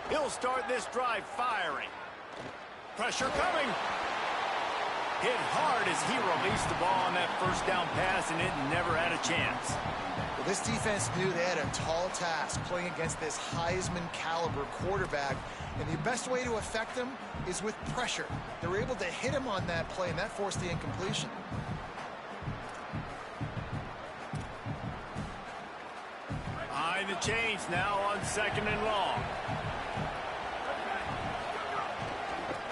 He'll start this drive firing. Pressure coming. Hit hard as he released the ball on that first down pass, and it never had a chance. Well, this defense knew they had a tall task playing against this Heisman caliber quarterback, and the best way to affect him is with pressure. They were able to hit him on that play, and that forced the incompletion. Behind the chains now on 2nd and long.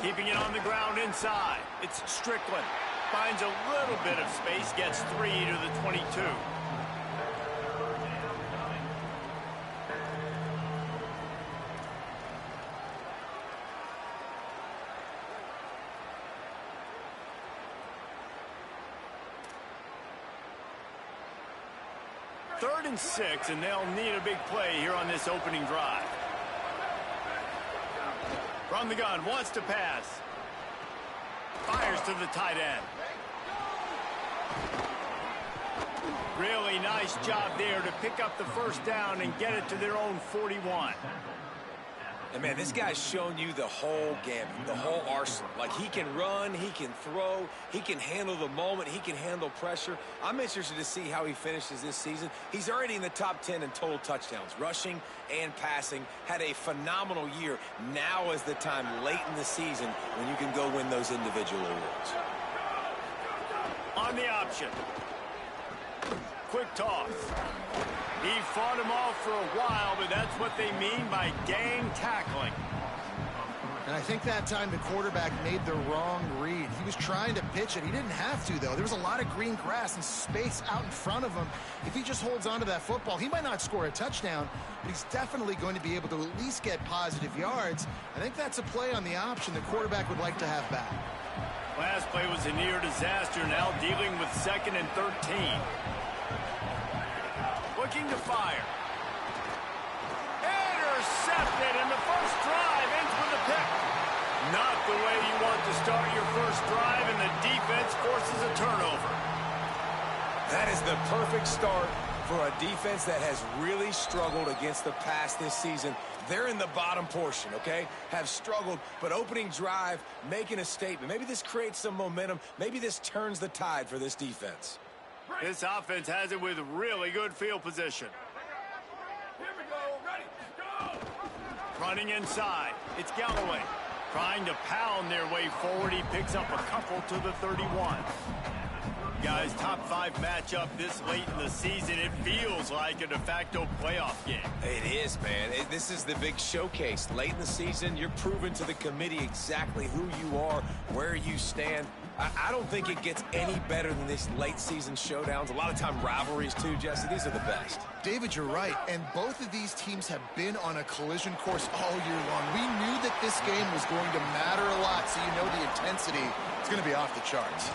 Keeping it on the ground inside. It's Strickland. Finds a little bit of space, gets 3 to the 22. Third and 6, and they'll need a big play here on this opening drive. From the gun, wants to pass. Fires to the tight end. Really nice job there to pick up the first down and get it to their own 41. And, man, this guy's shown you the whole gamut, the whole arsenal. Like, he can run, he can throw, he can handle the moment, he can handle pressure. I'm interested to see how he finishes this season. He's already in the top 10 in total touchdowns, rushing and passing. Had a phenomenal year. Now is the time late in the season when you can go win those individual awards. On the option. Quick toss. He fought him off for a while, but that's what they mean by gang tackling. And I think that time the quarterback made the wrong read. He was trying to pitch it. He didn't have to, though. There was a lot of green grass and space out in front of him. If he just holds on to that football, he might not score a touchdown, but he's definitely going to be able to at least get positive yards. I think that's a play on the option the quarterback would like to have back. Last play was a near disaster, now dealing with 2nd and 13. Looking to fire. Intercepted, and the first drive ends with a pick. Not the way you want to start your first drive, and the defense forces a turnover. That is the perfect start for a defense that has really struggled against the pass this season. They're in the bottom portion, okay? Have struggled, but opening drive, making a statement. Maybe this creates some momentum. Maybe this turns the tide for this defense. This offense has it with really good field position. Here we go. Ready. Go. Running inside. It's Galloway. Trying to pound their way forward. He picks up a couple to the 31. Guys, top 5 matchup this late in the season. It feels like a de facto playoff game. It is, man. This is the big showcase. Late in the season, you're proving to the committee exactly who you are, where you stand. I don't think it gets any better than these late season showdowns. A lot of time rivalries too, Jesse. These are the best. David, you're right. And both of these teams have been on a collision course all year long. We knew that this game was going to matter a lot, so you know the intensity is going to be off the charts.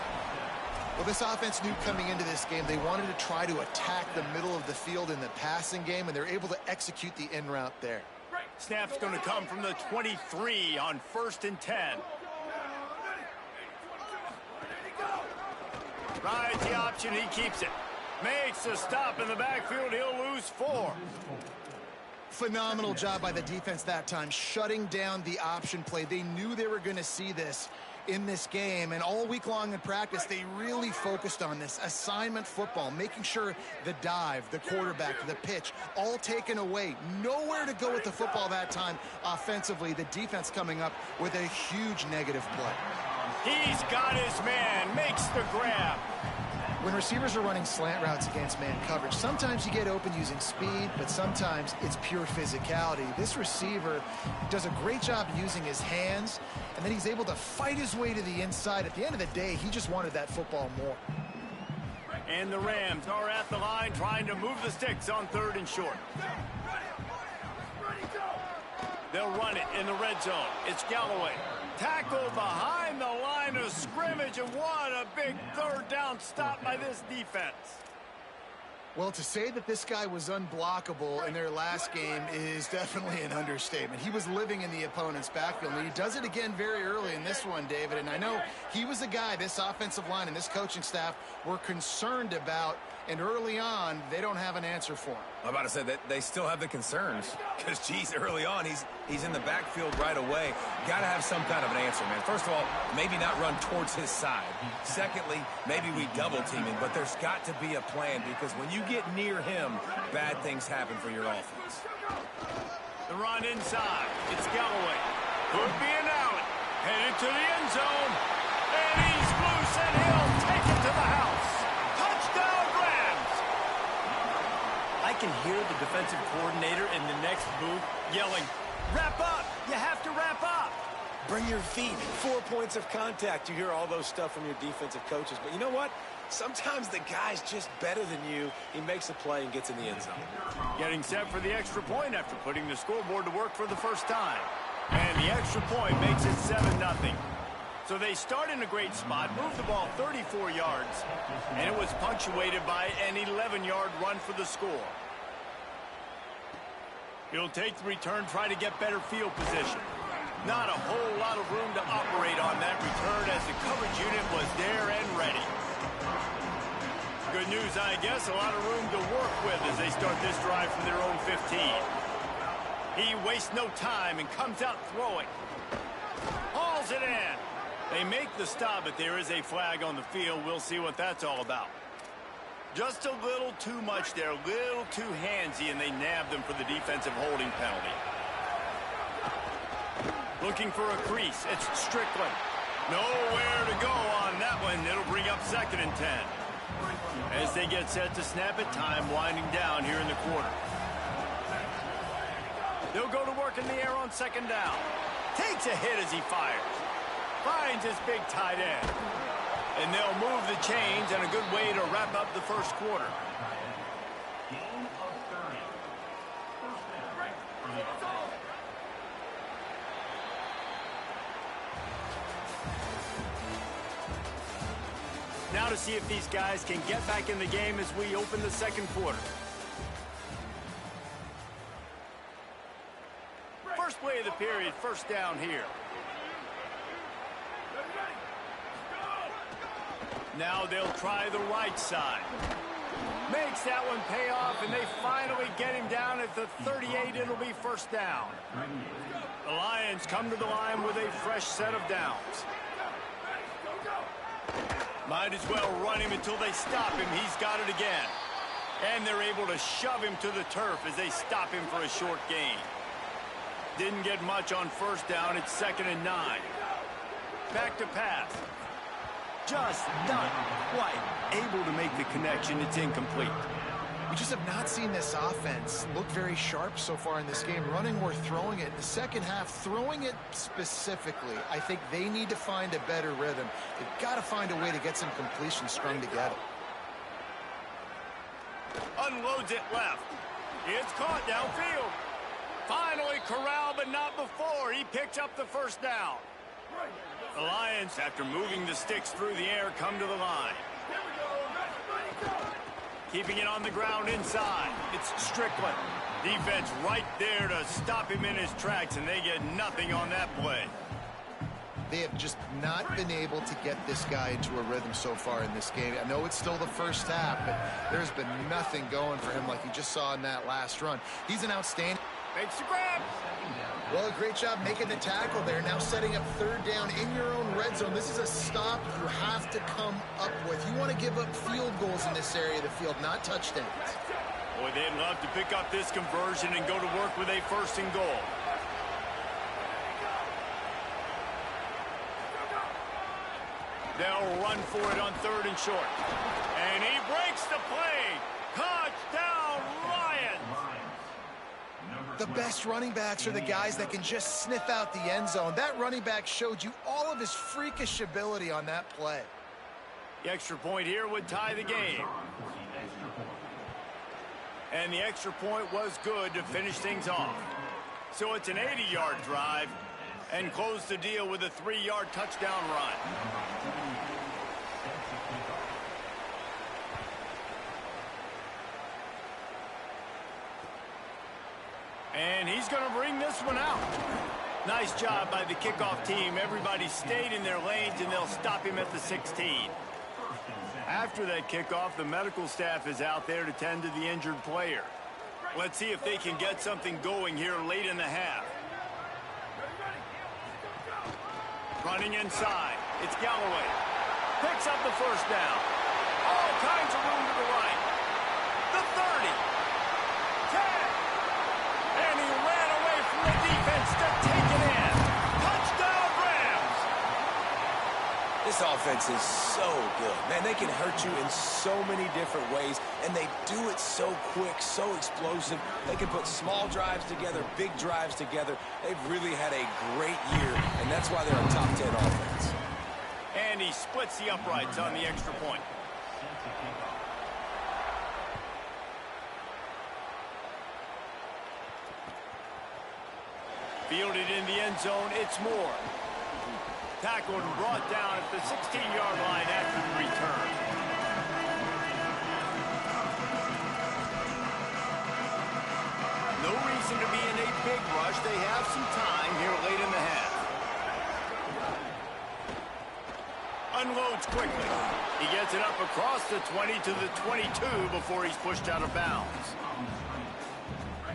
Well, this offense knew coming into this game they wanted to try to attack the middle of the field in the passing game, and they're able to execute the in route there. Snap's going to come from the 23 on 1st and 10. Rides the option, he keeps it. Makes a stop in the backfield, he'll lose 4. Phenomenal job by the defense that time, shutting down the option play. They knew they were going to see this in this game, and all week long in practice, they really focused on this assignment football, making sure the dive, the quarterback, the pitch, all taken away. Nowhere to go with the football that time offensively. The defense coming up with a huge negative play. He's got his man, makes the grab. When receivers are running slant routes against man coverage, sometimes you get open using speed, but sometimes it's pure physicality. This receiver does a great job using his hands, and then he's able to fight his way to the inside. At the end of the day, he just wanted that football more. And the Rams are at the line trying to move the sticks on 3rd and short. They'll run it in the red zone. It's Galloway. Tackled behind the line of scrimmage, and what a big 3rd down stop by this defense. Well, to say that this guy was unblockable in their last game is definitely an understatement. He was living in the opponent's backfield, and he does it again very early in this one, David. And I know he was a guy this offensive line and this coaching staff were concerned about And early on, they don't have an answer for him. I'm about to say that they still have the concerns. Because, geez, early on, he's in the backfield right away. Got to have some kind of an answer, man. First of all, maybe not run towards his side. Secondly, maybe we double-team him. But there's got to be a plan because when you get near him, bad things happen for your offense. The run inside. It's Galloway. Could be an Allen. Headed to the end zone. And he's loose, and he'll take it to the house. Touchdown, Rams! I can hear the defensive coordinator in the next booth yelling, "Wrap up! You have to wrap up!" Bring your feet. 4 points of contact. You hear all those stuff from your defensive coaches. But you know what? Sometimes the guy's just better than you. He makes a play and gets in the end zone. Getting set for the extra point after putting the scoreboard to work for the first time. And the extra point makes it 7-0. So they start in a great spot, move the ball 34 yards, and it was punctuated by an 11-yard run for the score. He'll take the return, try to get better field position. Not a whole lot of room to operate on that return as the coverage unit was there and ready. Good news, I guess, a lot of room to work with as they start this drive from their own 15. He wastes no time and comes out throwing. Hauls it in. They make the stop, but there is a flag on the field. We'll see what that's all about. Just a little too much there, a little too handsy, and they nab them for the defensive holding penalty. Looking for a crease. It's Strickland. Nowhere to go on that one. It'll bring up 2nd and 10. As they get set to snap it, time winding down here in the quarter. They'll go to work in the air on 2nd down. Takes a hit as he fires. Finds his big tight end. And they'll move the chains, and a good way to wrap up the first quarter. Now to see if these guys can get back in the game as we open the second quarter. First play of the period, first down here. Now they'll try the right side. Makes that one pay off, and they finally get him down at the 38. It'll be first down. The Lions come to the line with a fresh set of downs. Might as well run him until they stop him. He's got it again. And they're able to shove him to the turf as they stop him for a short gain. Didn't get much on first down. It's 2nd and 9. Back to pass. Just not quite able to make the connection. It's incomplete. We just have not seen this offense look very sharp so far in this game. Running or throwing it. In the second half, throwing it specifically, I think they need to find a better rhythm. They've got to find a way to get some completions strung together. Unloads it left. It's caught downfield. Finally corralled, but not before. He picks up the first down. The Lions, after moving the sticks through the air, come to the line. Keeping it on the ground inside. It's Strickland. Defense right there to stop him in his tracks, and they get nothing on that play. They have just not been able to get this guy into a rhythm so far in this game. I know it's still the first half, but there's been nothing going for him like you just saw in that last run. He's an outstanding... Makes the grab. Well, a great job making the tackle there. Now setting up 3rd down in your own red zone. This is a stop you have to come up with. You want to give up field goals in this area of the field, not touchdowns. Boy, they'd love to pick up this conversion and go to work with a 1st and goal. They'll run for it on 3rd and short. And he breaks the play. Touchdown, Lions! The best running backs are the guys that can just sniff out the end zone. That running back showed you all of his freakish ability on that play. The extra point here would tie the game. And the extra point was good to finish things off. So it's an 80-yard drive and close the deal with a 3-yard touchdown run. And he's going to bring this one out. Nice job by the kickoff team. Everybody stayed in their lanes, and they'll stop him at the 16. After that kickoff, the medical staff is out there to tend to the injured player. Let's see if they can get something going here late in the half. Running inside. It's Galloway. Picks up the first down. All kinds of room to the right. The 30. 10. And he ran away from the defense to take it in. Touchdown, Rams. This offense is so good. Man, they can hurt you in so many different ways, and they do it so quick, so explosive. They can put small drives together, big drives together. They've really had a great year, and that's why they're a top 10 offense. And he splits the uprights on the extra point. Fielded in the end zone, it's Moore. Tackled and brought down at the 16-yard line after the return. No reason to be in a big rush. They have some time here late in the half. Unloads quickly. He gets it up across the 20 to the 22 before he's pushed out of bounds.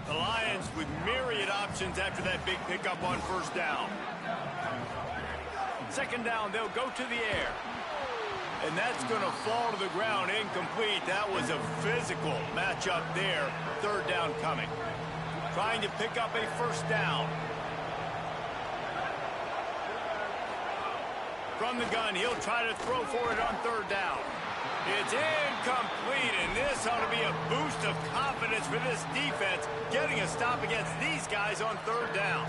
The Lions with myriad options after that big pickup on first down. Second down, they'll go to the air. And that's going to fall to the ground incomplete. That was a physical matchup there. Third down coming. Trying to pick up a first down. From the gun, he'll try to throw for it on third down. It's incomplete, and this ought to be a boost of confidence for this defense, getting a stop against these guys on third down.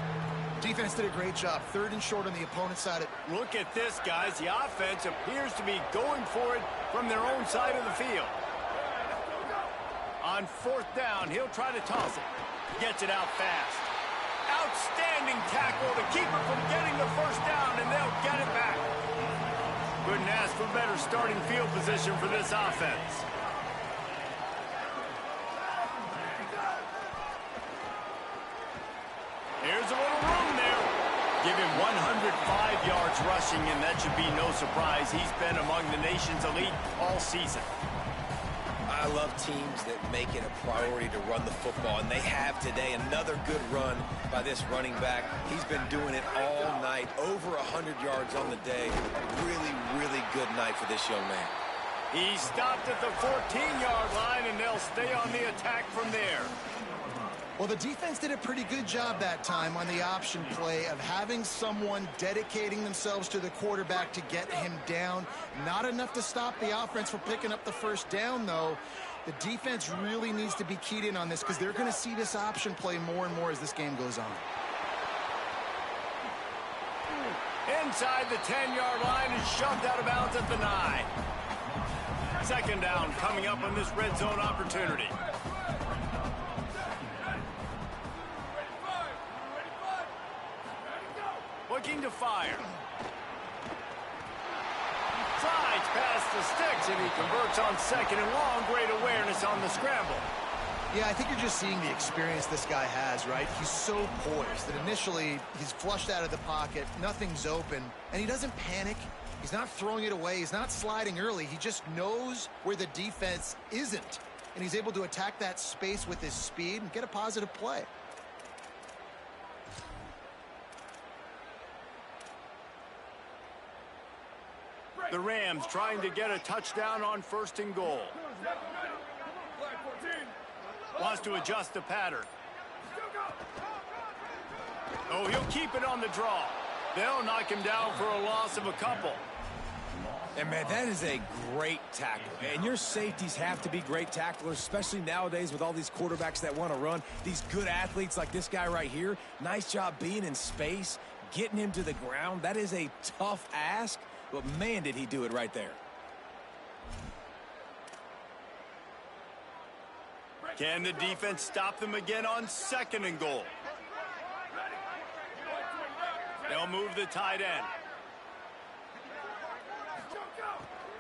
Defense did a great job. Third and short on the opponent's side. Look at this, guys. The offense appears to be going for it from their own side of the field. On fourth down, he'll try to toss it. Gets it out fast. Outstanding tackle to keep it from getting the first down, and they'll get it back. Couldn't ask for better starting field position for this offense. Here's a little room there. Give him 105 yards rushing, and that should be no surprise. He's been among the nation's elite all season. I love teams that make it a priority to run the football, and they have today. Another good run by this running back. He's been doing it all night, over 100 yards on the day. Really, really good night for this young man. He stopped at the 14-yard line, and they'll stay on the attack from there. Well, the defense did a pretty good job that time on the option play of having someone dedicating themselves to the quarterback to get him down. Not enough to stop the offense from picking up the first down, though. The defense really needs to be keyed in on this because they're going to see this option play more and more as this game goes on. Inside the 10-yard line and shoved out of bounds at the 9. Second down coming up on this red zone opportunity. Looking to fire. Slides past the sticks, and he converts on second and long. Great awareness on the scramble. Yeah, I think you're just seeing the experience this guy has, right? He's so poised that initially he's flushed out of the pocket, nothing's open, and he doesn't panic. He's not throwing it away. He's not sliding early. He just knows where the defense isn't, and he's able to attack that space with his speed and get a positive play. The Rams trying to get a touchdown on first and goal. Wants to adjust the pattern. Oh, he'll keep it on the draw. They'll knock him down for a loss of a couple. And, man, that is a great tackle. And your safeties have to be great tacklers, especially nowadays with all these quarterbacks that want to run. These good athletes like this guy right here. Nice job being in space, getting him to the ground. That is a tough ask. But, man, did he do it right there. Can the defense stop them again on second and goal? They'll move the tight end.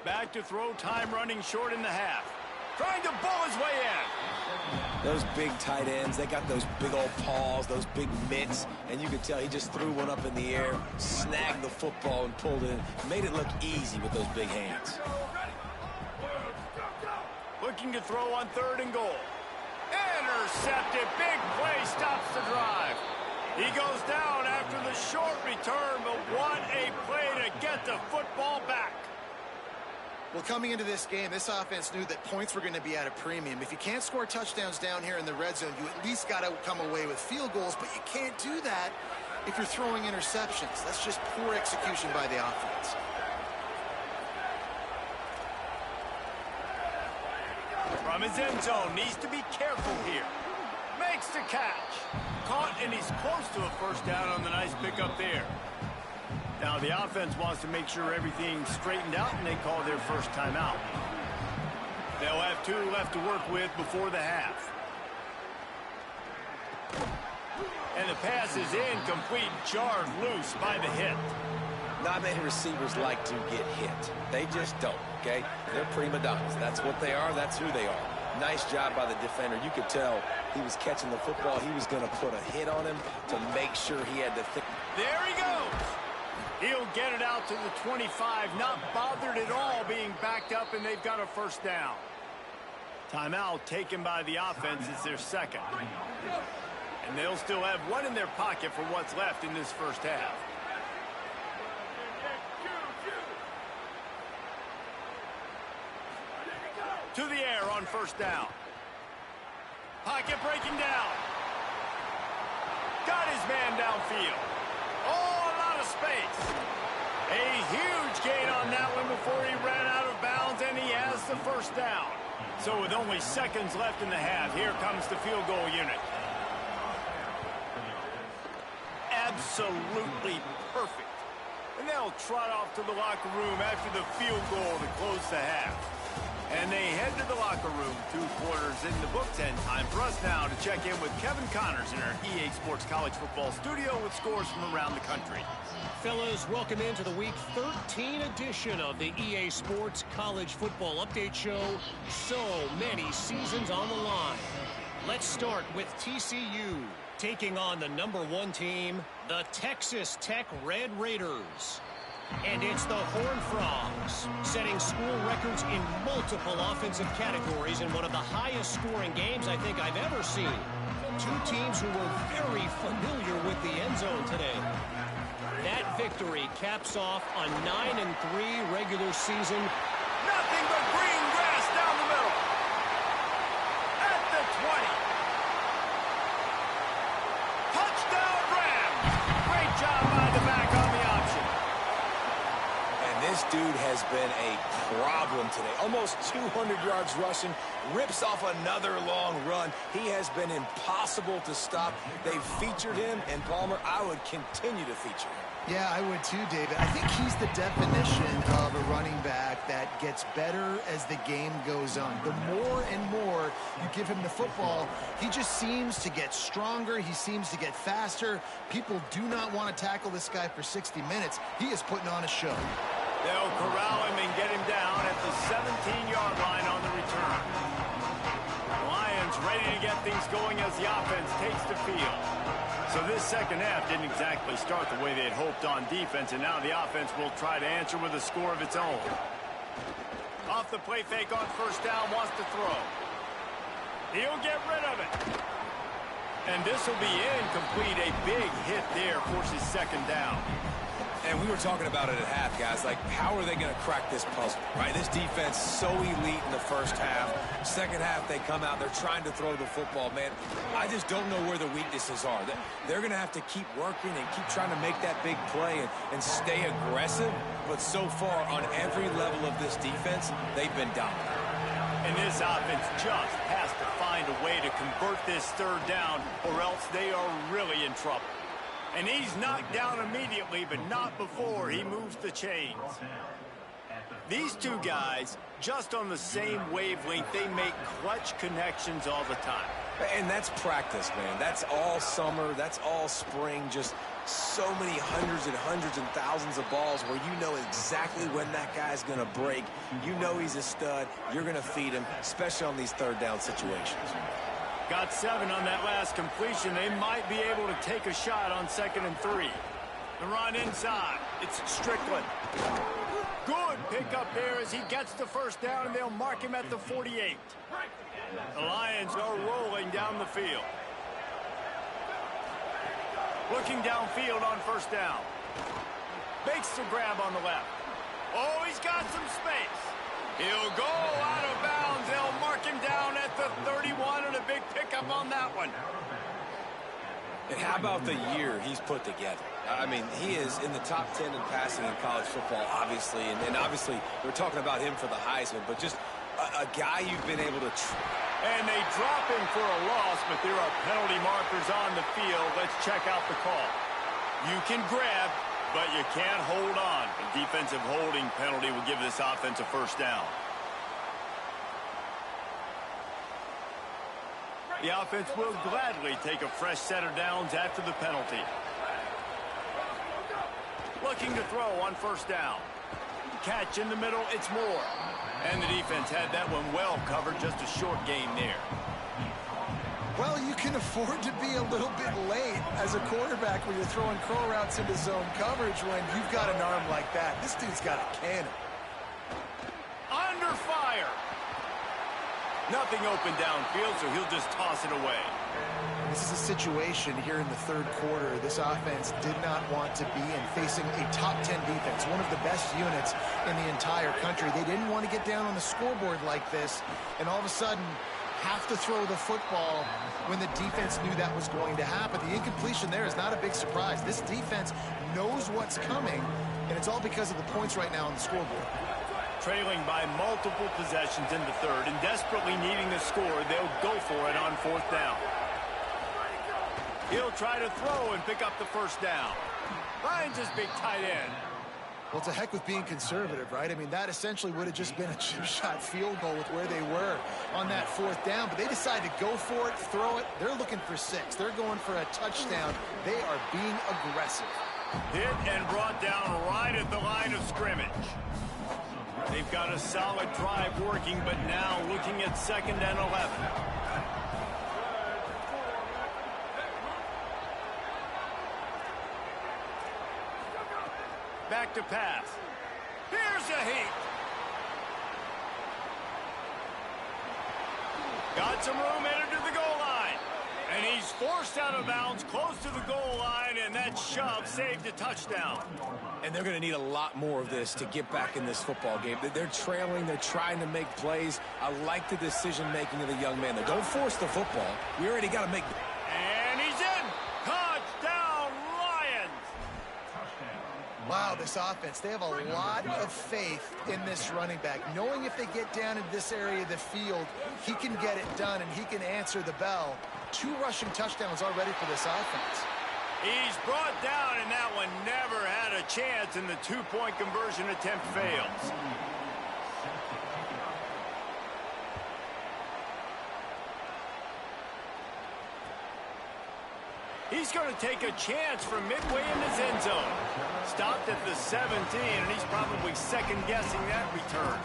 Back to throw, time running short in the half. Trying to bull his way in. Those big tight ends, they got those big old paws, those big mitts, and you could tell he just threw one up in the air, snagged the football and pulled it in. Made it look easy with those big hands. looking to throw on 3rd and goal. Intercepted. Big play stops the drive. He goes down after the short return, but what a play to get the football back. Well, coming into this game, this offense knew that points were going to be at a premium. If you can't score touchdowns down here in the red zone, you at least got to come away with field goals, but you can't do that if you're throwing interceptions. That's just poor execution by the offense. From his end zone, needs to be careful here. Makes the catch. Caught, and he's close to a first down on the nice pickup there. Now the offense wants to make sure everything's straightened out, and they call their first timeout. They'll have 2 left to work with before the half. And the pass is incomplete, jarred loose by the hit. Not many receivers like to get hit. They just don't, okay? They're prima donnas. That's what they are. That's who they are. Nice job by the defender. You could tell he was catching the football. He was going to put a hit on him to make sure he had to think. There he goes. He'll get it out to the 25. Not bothered at all being backed up, and they've got a first down. Timeout taken by the offense. It's their second. And they'll still have 1 in their pocket for what's left in this first half. To the air on first down. Pocket breaking down. Got his man downfield. Oh, a lot of space. A huge gain on that one before he ran out of bounds, and he has the first down. So with only seconds left in the half, here comes the field goal unit. Absolutely perfect. And they'll trot off to the locker room after the field goal to close the half. And they head to the locker room. 2 quarters in the books, and time for us now to check in with Kevin Connors in our EA Sports College Football studio with scores from around the country. Fellas, welcome into the Week 13 edition of the EA Sports College Football Update Show. So many seasons on the line. Let's start with TCU taking on the #1 team, the Texas Tech Red Raiders. And it's the Horned Frogs, setting school records in multiple offensive categories in one of the highest scoring games I think I've ever seen. 2 teams who were very familiar with the end zone today. That victory caps off a 9-3 regular season. Nothing but green grass down the middle. At the 20. Touchdown Rams. Great job by the back on the option. This dude has been a problem today. Almost 200 yards rushing, rips off another long run. He has been impossible to stop. They've featured him, and Palmer, I would continue to feature him. Yeah, I would too, David. I think he's the definition of a running back that gets better as the game goes on. The more and more you give him the football, he just seems to get stronger. He seems to get faster. People do not want to tackle this guy for 60 minutes. He is putting on a show. They'll corral him and get him down at the 17-yard line on the return. The Lions ready to get things going as the offense takes the field. So this second half didn't exactly start the way they had hoped on defense, and now the offense will try to answer with a score of its own. Off the play fake on first down, wants to throw. He'll get rid of it. And this will be incomplete. A big hit there forces second down. And we were talking about it at half, guys. Like, how are they going to crack this puzzle, right? This defense so elite in the first half. Second half, they come out. They're trying to throw the football, man. I just don't know where the weaknesses are. They're going to have to keep working and keep trying to make that big play and stay aggressive. But so far, on every level of this defense, they've been dominant. And this offense just has to find a way to convert this third down, or else they are really in trouble. And he's knocked down immediately, but not before he moves the chains. These two guys, just on the same wavelength, they make clutch connections all the time. And that's practice, man. That's all summer. That's all spring. Just so many hundreds and thousands of balls where you know exactly when that guy's going to break. You know he's a stud. You're going to feed him, especially on these third down situations. Got 7 on that last completion. They might be able to take a shot on 2nd and 3. The run inside. It's Strickland. Good pickup there as he gets the first down, and they'll mark him at the 48. The Lions are rolling down the field. Looking downfield on first down. Makes the grab on the left. Oh, he's got some space. He'll go out of bounds. They'll mark him down at the 31, and a big pickup on that one. And how about the year he's put together? I mean, he is in the top 10 in passing in college football, obviously. And obviously, we're talking about him for the Heisman, but just a guy you've been able to... And they drop him for a loss, but there are penalty markers on the field. Let's check out the call. You can grab, but you can't hold on. A defensive holding penalty will give this offense a first down. The offense will gladly take a fresh set of downs after the penalty. Looking to throw on first down. Catch in the middle, it's Moore. And the defense had that one well covered, just a short gain there. Well, you can afford to be a little bit late as a quarterback when you're throwing crow routes into zone coverage when you've got an arm like that. This dude's got a cannon. Under fire. Nothing open downfield, so he'll just toss it away. This is a situation here in the third quarter this offense did not want to be in, facing a top 10 defense, one of the best units in the entire country. They didn't want to get down on the scoreboard like this, and all of a sudden have to throw the football when the defense knew that was going to happen. The incompletion there is not a big surprise. This defense knows what's coming, and it's all because of the points right now on the scoreboard. Trailing by multiple possessions in the third and desperately needing the score, they'll go for it on fourth down. He'll try to throw and pick up the first down. Finds his big tight end. Well, to heck with being conservative, right? I mean, that essentially would have just been a chip shot field goal with where they were on that fourth down. But they decided to go for it, throw it. They're looking for 6. They're going for a touchdown. They are being aggressive. Hit and brought down right at the line of scrimmage. They've got a solid drive working, but now looking at 2nd and 11. Back to pass. Here's a heat. Got some room headed to the goal line. And he's forced out of bounds close to the goal line, and that shove saved a touchdown. And they're going to need a lot more of this to get back in this football game. They're trailing. They're trying to make plays. I like the decision-making of the young man there. Don't force the football. We already got to make... And he's in. Touchdown, Lions. Wow, this offense, they have a lot of faith in this running back, knowing if they get down in this area of the field, he can get it done and he can answer the bell. 2 rushing touchdowns already for this offense. He's brought down, and that one never had a chance, and the 2-point conversion attempt fails. He's going to take a chance from midway in his end zone. Stopped at the 17, and he's probably second-guessing that return.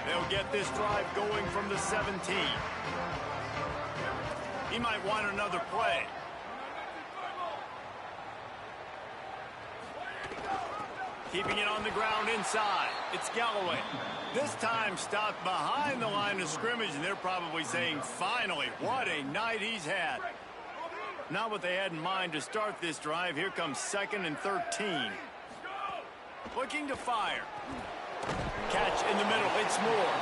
They'll get this drive going from the 17. He might want another play. Keeping it on the ground inside. It's Galloway. This time stopped behind the line of scrimmage, and they're probably saying, finally, what a night he's had. Not what they had in mind to start this drive. Here comes 2nd and 13. Looking to fire. Catch in the middle. It's Moore.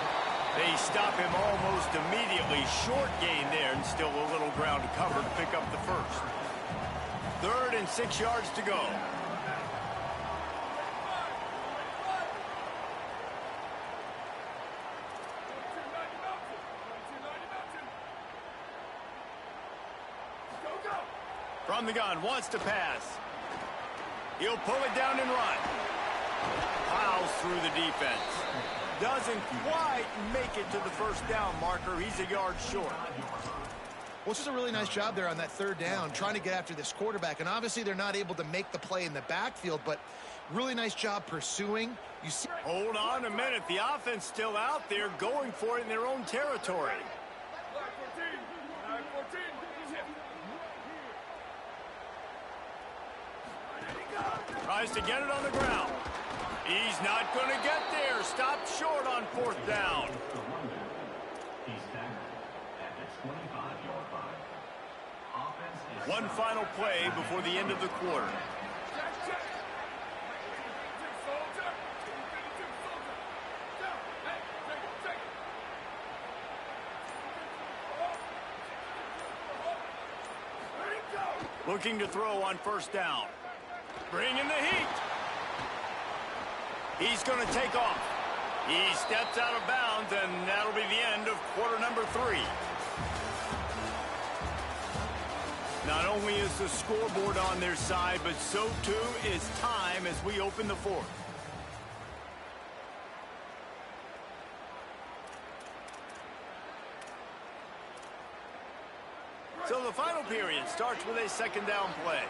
They stop him almost immediately. Short gain there, and still a little ground to cover to pick up the first. 3rd and 6 yards to go. From the gun, wants to pass. He'll pull it down and run. Plows through the defense. Doesn't quite make it to the first down marker. He's a yard short. Well, just a really nice job there on that 3rd down, trying to get after this quarterback. And obviously they're not able to make the play in the backfield, but really nice job pursuing. You see. Hold on a minute. The offense still out there going for it in their own territory. Tries to get it on the ground. He's not going to get there. Stopped short on 4th down. One final play before the end of the quarter. Looking to throw on 1st down. Bring in the heat. He's going to take off. He steps out of bounds, and that'll be the end of quarter number 3. Not only is the scoreboard on their side, but so too is time as we open the 4th. So the final period starts with a 2nd down play.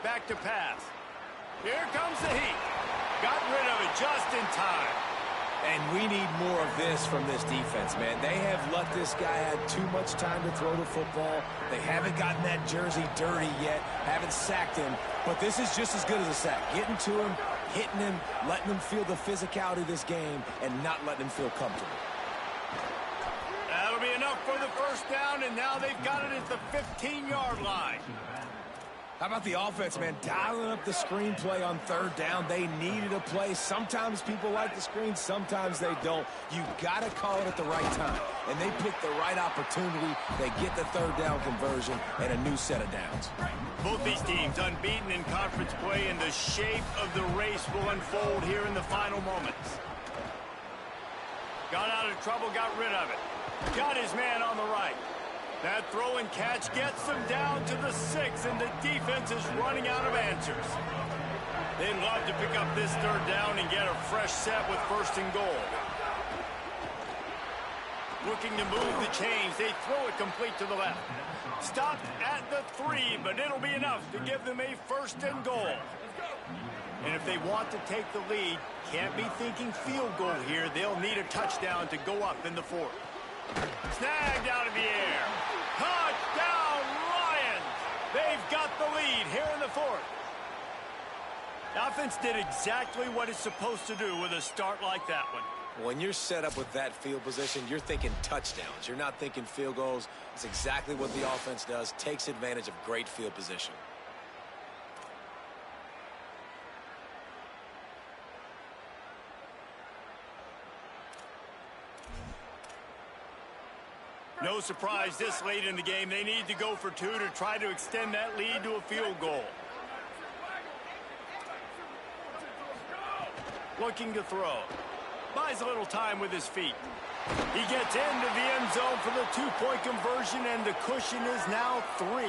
Back to pass. Here comes the heat. Got rid of it just in time. And we need more of this from this defense, man. They have let this guy have too much time to throw the football. They haven't gotten that jersey dirty yet, haven't sacked him. But this is just as good as a sack. Getting to him, hitting him, letting him feel the physicality of this game, and not letting him feel comfortable. That'll be enough for the 1st down, and now they've got it at the 15-yard line. How about the offense, man? Dialing up the screenplay on 3rd down. They needed a play. Sometimes people like the screen, sometimes they don't. You got to call it at the right time. And they picked the right opportunity. They get the 3rd down conversion and a new set of downs. Both these teams unbeaten in conference play, and the shape of the race will unfold here in the final moments. Got out of trouble, got rid of it. Got his man on the right. That throw and catch gets them down to the 6, and the defense is running out of answers. They'd love to pick up this 3rd down and get a fresh set with 1st and goal. Looking to move the chains. They throw it complete to the left. Stopped at the 3, but it'll be enough to give them a 1st and goal. And if they want to take the lead, can't be thinking field goal here. They'll need a touchdown to go up in the 4th. Snagged out of the air. Touchdown, Lions! They've got the lead here in the 4th. The offense did exactly what it's supposed to do with a start like that one. When you're set up with that field position, you're thinking touchdowns. You're not thinking field goals. It's exactly what the offense does. Takes advantage of great field position. No surprise this late in the game. They need to go for 2 to try to extend that lead to a field goal. Looking to throw. Buys a little time with his feet. He gets into the end zone for the 2-point conversion, and the cushion is now 3.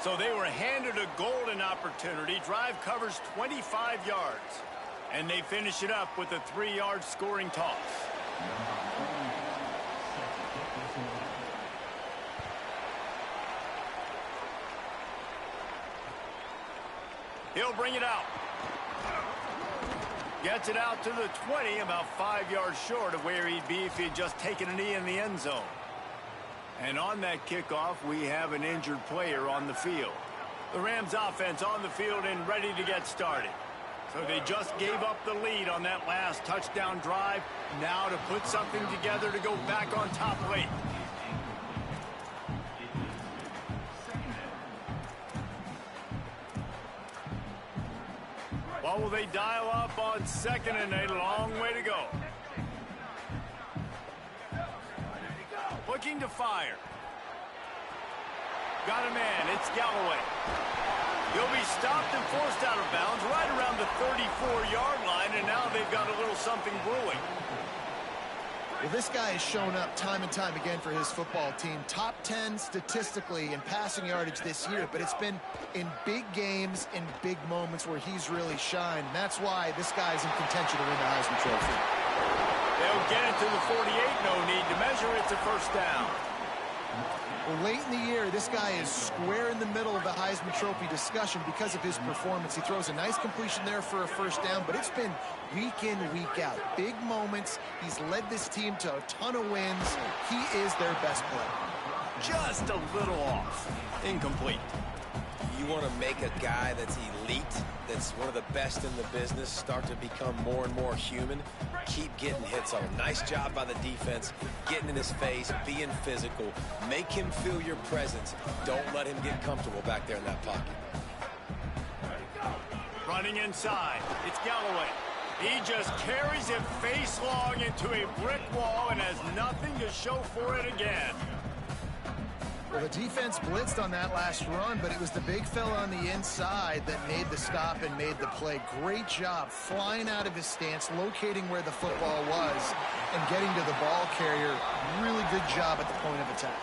So they were handed a golden opportunity. Drive covers 25 yards. And they finish it up with a 3-yard scoring toss. He'll bring it out. Gets it out to the 20, about 5 yards short of where he'd be if he'd just taken a knee in the end zone. And on that kickoff, we have an injured player on the field. The Rams offense on the field and ready to get started. So they just gave up the lead on that last touchdown drive. Now to put something together to go back on top late. What will they dial up on 2nd and a long way to go? Looking to fire. Got a man. It's Galloway. He'll be stopped and forced out of bounds right around the 34-yard line, and now they've got a little something brewing. Well, this guy has shown up time and time again for his football team. Top 10 statistically in passing yardage this year, but it's been in big games, in big moments where he's really shined. And that's why this guy's in contention to win the Heisman Trophy. They'll get it to the 48, no need to measure. It's a 1st down. Well, late in the year, this guy is square in the middle of the Heisman Trophy discussion because of his performance. He throws a nice completion there for a 1st down, but it's been week in, week out. Big moments. He's led this team to a ton of wins. He is their best player. just a little off. Incomplete. You want to make a guy that's elite, that's one of the best in the business, start to become more and more human, keep getting hits on him. Nice job by the defense, getting in his face, being physical. Make him feel your presence. Don't let him get comfortable back there in that pocket. Running inside, it's Galloway. He just carries it face long into a brick wall and has nothing to show for it again. Well, the defense blitzed on that last run, but it was the big fella on the inside that made the stop and made the play. Great job flying out of his stance, locating where the football was, and getting to the ball carrier. Really good job at the point of attack.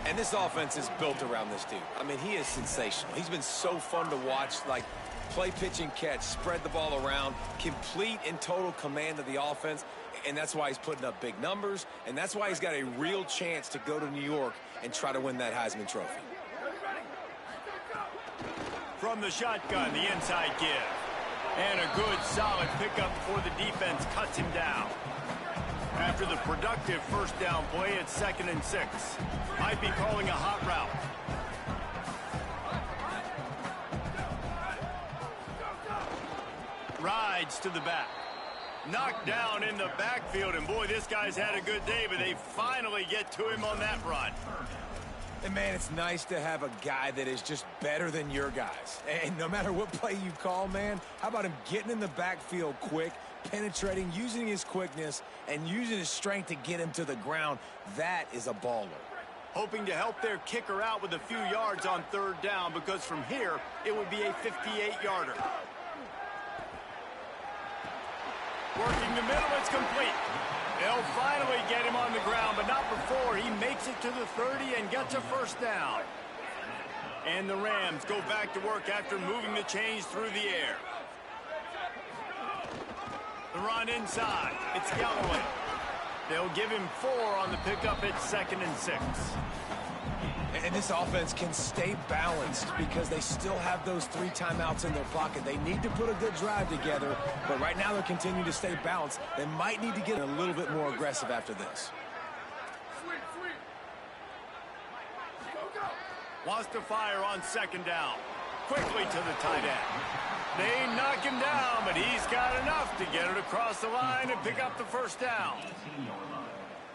And this offense is built around this dude. I mean, he is sensational. He's been so fun to watch, like play, pitch, and catch, spread the ball around, complete and total command of the offense, and that's why he's putting up big numbers, and that's why he's got a real chance to go to New York and try to win that Heisman Trophy. From the shotgun, the inside give. And a good, solid pickup before the defense cuts him down. After the productive first down play, it's 2nd and 6. Might be calling a hot route. Rides to the back. Knocked down in the backfield, and boy, this guy's had a good day, but they finally get to him on that run. And man, it's nice to have a guy that is just better than your guys. And no matter what play you call, man, how about him getting in the backfield quick, penetrating, using his quickness, and using his strength to get him to the ground? That is a baller. Hoping to help their kicker out with a few yards on 3rd down, because from here, it would be a 58-yarder. Working the middle, it's complete. They'll finally get him on the ground, but not before he makes it to the 30 and gets a first down. And the Rams go back to work after moving the chains through the air. The run inside. It's Galloway. They'll give him 4 on the pickup. It's 2nd and 6. And this offense can stay balanced because they still have those 3 timeouts in their pocket. They need to put a good drive together, but right now they're continuing to stay balanced. They might need to get a little bit more aggressive after this. Wants to fire on 2nd down. Quickly to the tight end. They knock him down, but he's got enough to get it across the line and pick up the first down.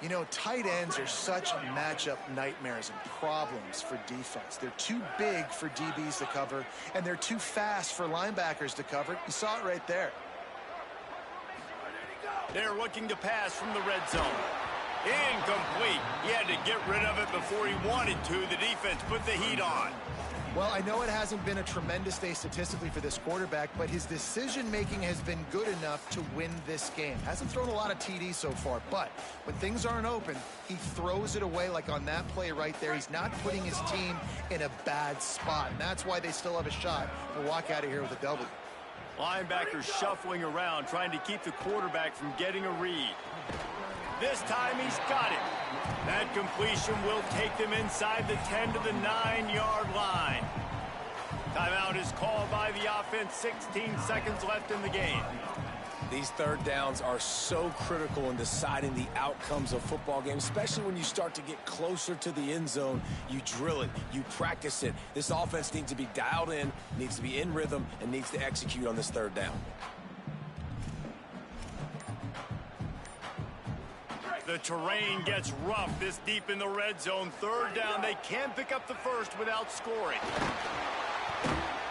You know, tight ends are such matchup nightmares and problems for defense. They're too big for DBs to cover, and they're too fast for linebackers to cover. You saw it right there. They're looking to pass from the red zone. Incomplete. He had to get rid of it before he wanted to. The defense put the heat on. Well, I know it hasn't been a tremendous day statistically for this quarterback, but his decision-making has been good enough to win this game. Hasn't thrown a lot of TDs so far, but when things aren't open, he throws it away like on that play right there. He's not putting his team in a bad spot, and that's why they still have a shot to walk out of here with a W. Linebackers shuffling around, trying to keep the quarterback from getting a read. This time he's got it. That completion will take them inside the 10 to the 9-yard line. Timeout is called by the offense. 16 seconds left in the game. These 3rd downs are so critical in deciding the outcomes of football games, especially when you start to get closer to the end zone. You drill it, you practice it. This offense needs to be dialed in, needs to be in rhythm, and needs to execute on this 3rd down. The terrain gets rough this deep in the red zone. 3rd down, they can pick up the first without scoring.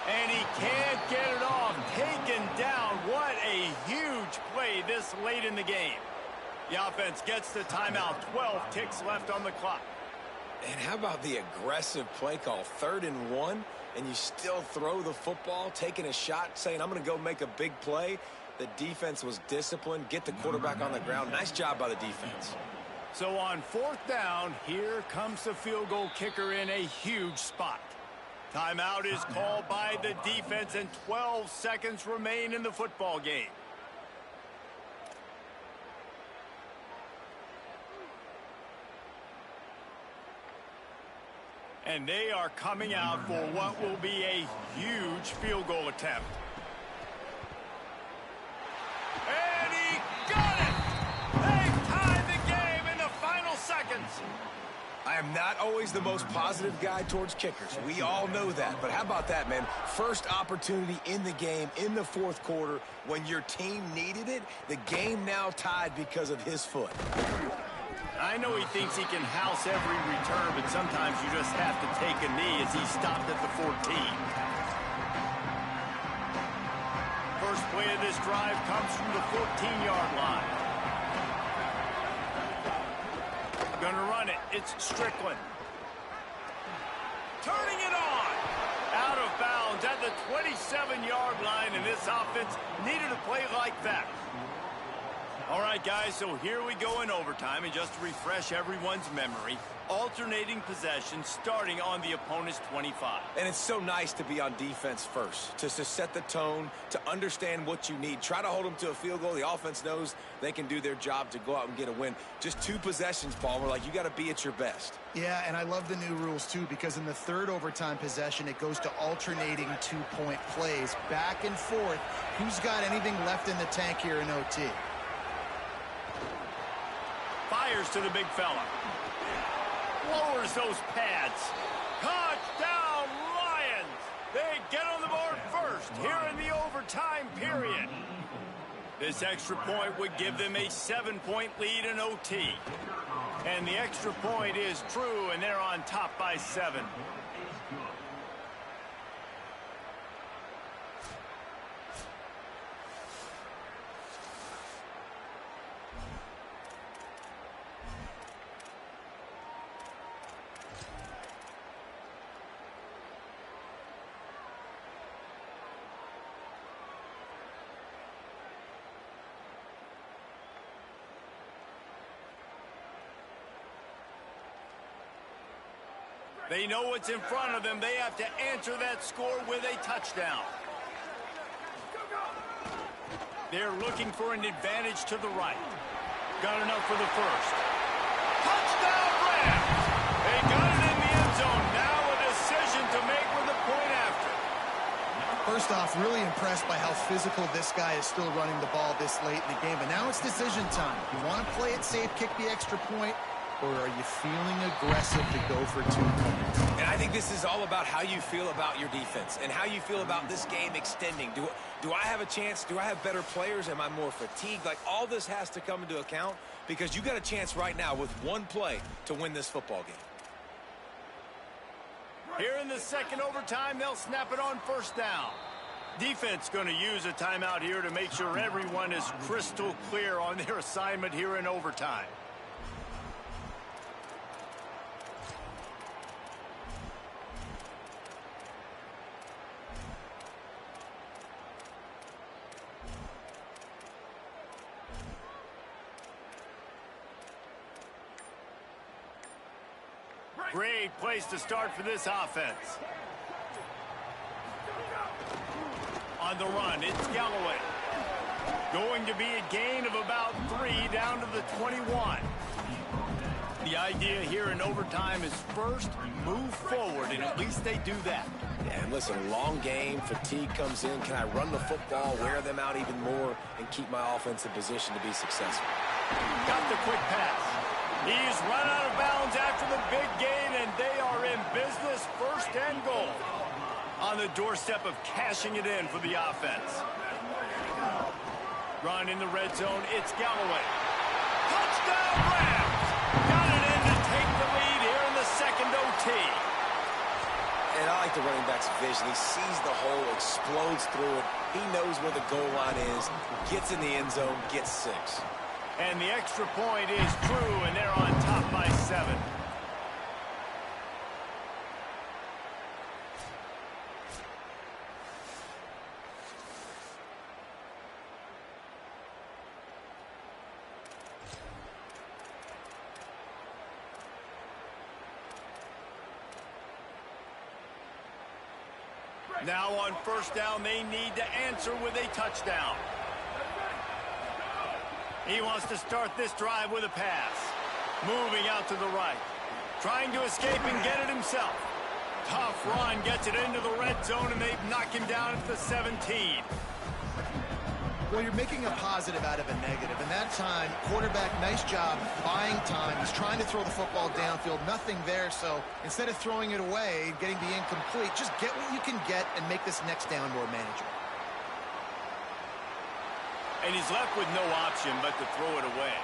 And he can't get it off. Taken down. What a huge play this late in the game. The offense gets the timeout. 12 ticks left on the clock. And how about the aggressive play call? 3rd and 1, and you still throw the football, taking a shot, saying, I'm going to go make a big play. The defense was disciplined, get the quarterback on the ground. Nice job by the defense. So on 4th down, here comes the field goal kicker in a huge spot. Timeout is called by the defense, and 12 seconds remain in the football game. And they are coming out for what will be a huge field goal attempt. And he got it! They tied the game in the final seconds. I am not always the most positive guy towards kickers. We all know that. But how about that, man? First opportunity in the game, in the fourth quarter, when your team needed it, the game now tied because of his foot. I know he thinks he can house every return, but sometimes you just have to take a knee as he stopped at the 14. First play of this drive comes from the 14-yard line. Gonna run it. It's Strickland. Turning it on. Out of bounds at the 27-yard line, and this offense needed a play like that. All right, guys, so here we go in overtime, and just to refresh everyone's memory, alternating possession starting on the opponent's 25. And it's so nice to be on defense first, to set the tone, to understand what you need. Try to hold them to a field goal. The offense knows they can do their job to go out and get a win. Just 2 possessions, Paul. We're like, you got to be at your best. Yeah, and I love the new rules, too, because in the third overtime possession, it goes to alternating 2-point plays, back and forth. Who's got anything left in the tank here in OT? Fires to the big fella. Lowers those pads. Touchdown, Lions! They get on the board first here in the overtime period. This extra point would give them a 7-point lead in OT. And the extra point is true, and they're on top by 7. They know what's in front of them. They have to answer that score with a touchdown. They're looking for an advantage to the right. Got enough for the first. Touchdown, Rams! They got it in the end zone. Now a decision to make with the point after. First off, really impressed by how physical this guy is still running the ball this late in the game. But now it's decision time. You want to play it safe, kick the extra point, or are you feeling aggressive to go for 2 points? And I think this is all about how you feel about your defense and how you feel about this game extending. Do I have a chance? Do I have better players? Am I more fatigued? Like, all this has to come into account because you got a chance right now with 1 play to win this football game. Here in the second overtime, they'll snap it on first down. Defense going to use a timeout here to make sure everyone is crystal clear on their assignment here in overtime. Great place to start for this offense. On the run, it's Galloway. Going to be a gain of about 3 down to the 21. The idea here in overtime is first, move forward, and at least they do that. Yeah, and listen, long game, fatigue comes in. Can I run the football, wear them out even more, and keep my offense in position to be successful? Got the quick pass. He's run out of bounds after the big gain, and they are in business, first and goal. On the doorstep of cashing it in for the offense. Run in the red zone, it's Galloway. Touchdown, Rams! Got it in to take the lead here in the second OT. And I like the running back's vision. He sees the hole, explodes through it. He knows where the goal line is, gets in the end zone, gets 6. And the extra point is true, and they're on top by 7. Now on first down, they need to answer with a touchdown. He wants to start this drive with a pass. Moving out to the right. Trying to escape and get it himself. Tough run, gets it into the red zone, and they knock him down at the 17. Well, you're making a positive out of a negative. And that time, quarterback, nice job buying time. He's trying to throw the football downfield. Nothing there. So instead of throwing it away, getting the incomplete, just get what you can get and make this next down more manageable. And he's left with no option but to throw it away.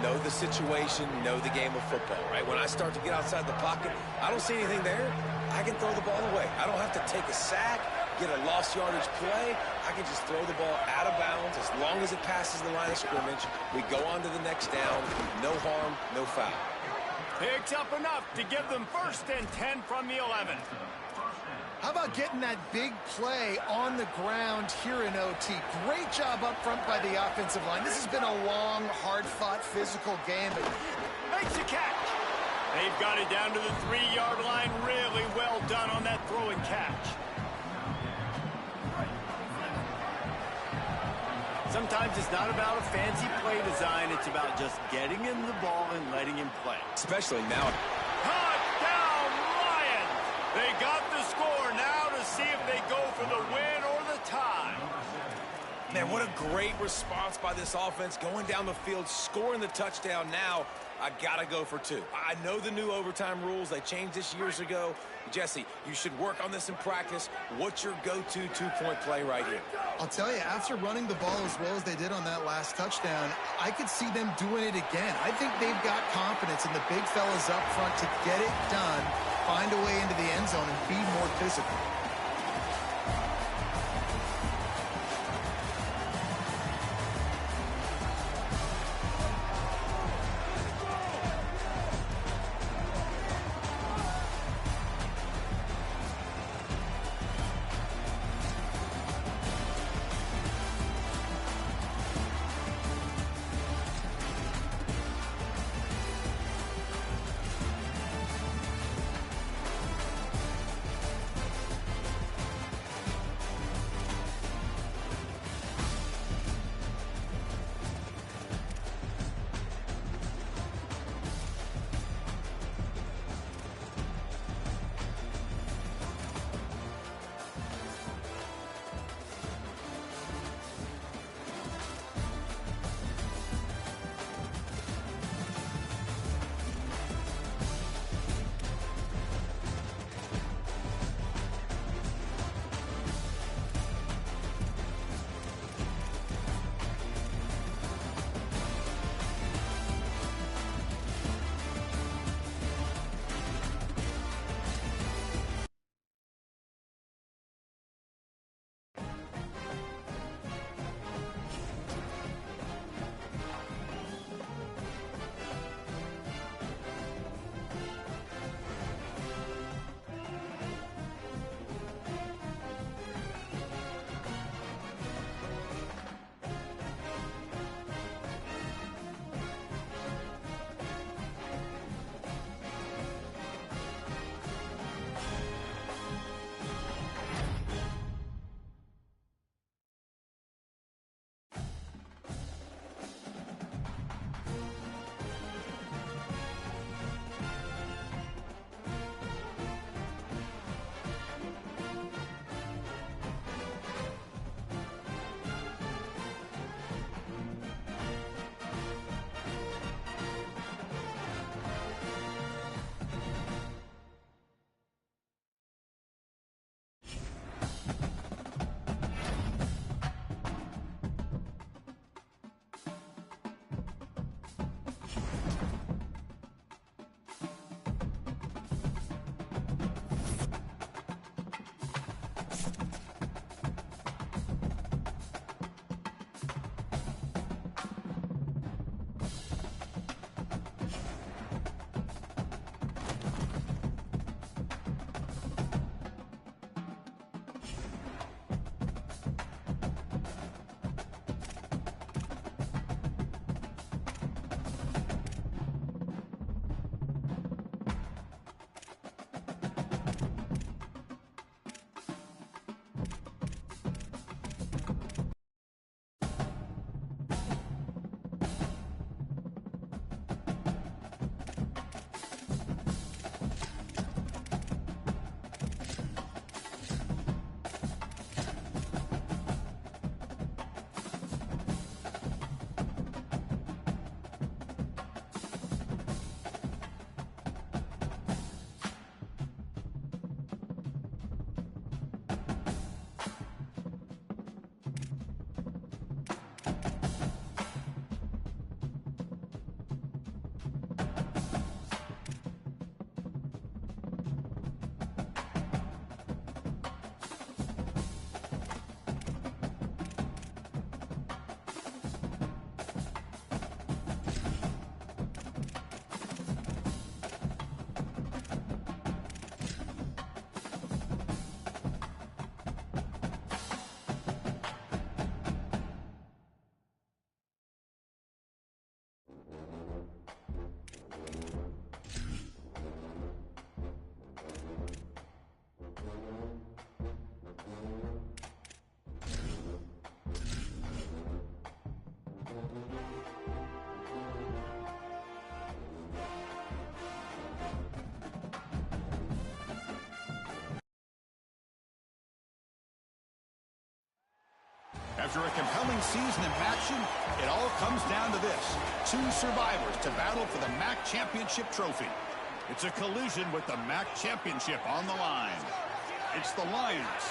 Know the situation, know the game of football, right? When I start to get outside the pocket, I don't see anything there. I can throw the ball away. I don't have to take a sack, get a lost yardage play. I can just throw the ball out of bounds. As long as it passes the line of scrimmage, we go on to the next down. No harm, no foul. Picks up enough to give them 1st and 10 from the 11. How about getting that big play on the ground here in OT? Great job up front by the offensive line. This has been a long, hard-fought, physical game. But makes a catch. They've got it down to the 3-yard line. Really well done on that throw and catch. Sometimes it's not about a fancy play design. It's about just getting him the ball and letting him play. Especially now. Touchdown, Lions! They got the score now to see if they go for the win or the tie. Man, what a great response by this offense. Going down the field, scoring the touchdown now. I got to go for 2. I know the new overtime rules. They changed this years ago. Jesse, you should work on this in practice. What's your go-to 2-point play right here? I'll tell you, after running the ball as well as they did on that last touchdown, I could see them doing it again. I think they've got confidence in the big fellas up front to get it done, find a way into the end zone, and be more physical. After a compelling season of action, it all comes down to this. 2 survivors to battle for the MAC Championship trophy. It's a collision with the MAC Championship on the line. It's the Lions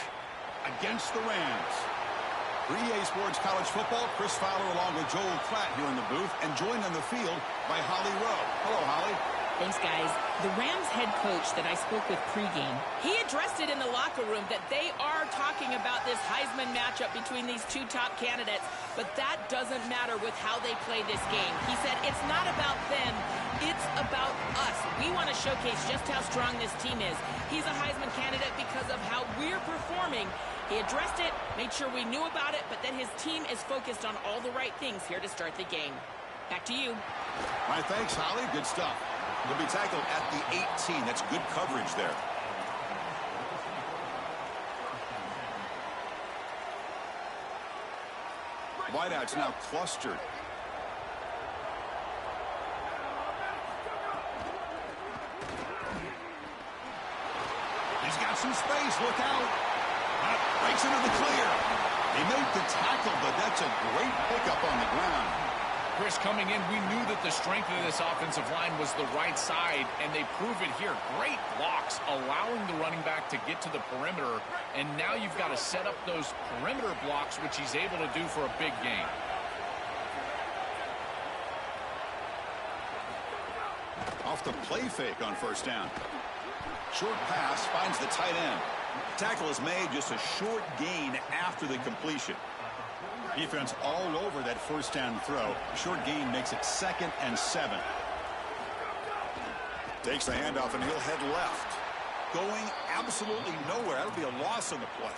against the Rams. For EA Sports College Football, Chris Fowler along with Joel Klatt here in the booth, and joined on the field by Holly Rowe. Hello, Holly. Thanks, guys. The Rams head coach that I spoke with pregame, he addressed it in the locker room that they are talking about this Heisman matchup between these 2 top candidates, but that doesn't matter with how they play this game. He said it's not about them, it's about us. We want to showcase just how strong this team is. He's a Heisman candidate because of how we're performing. He addressed it, made sure we knew about it, but then his team is focused on all the right things here to start the game. Back to you. All right, thanks, Holly. Good stuff. He'll be tackled at the 18. That's good coverage there. Wideouts now clustered. He's got some space. Look out. Breaks into the clear. He made the tackle, but that's a great pickup on the ground. Chris, coming in, we knew that the strength of this offensive line was the right side, and they prove it here. Great blocks, allowing the running back to get to the perimeter, and now you've got to set up those perimeter blocks, which he's able to do for a big gain. Off the play fake on first down. Short pass finds the tight end. Tackle is made, just a short gain after the completion. Defense all over that first down throw. Short gain makes it 2nd and 7. Takes the handoff and he'll head left. Going absolutely nowhere. That'll be a loss on the play.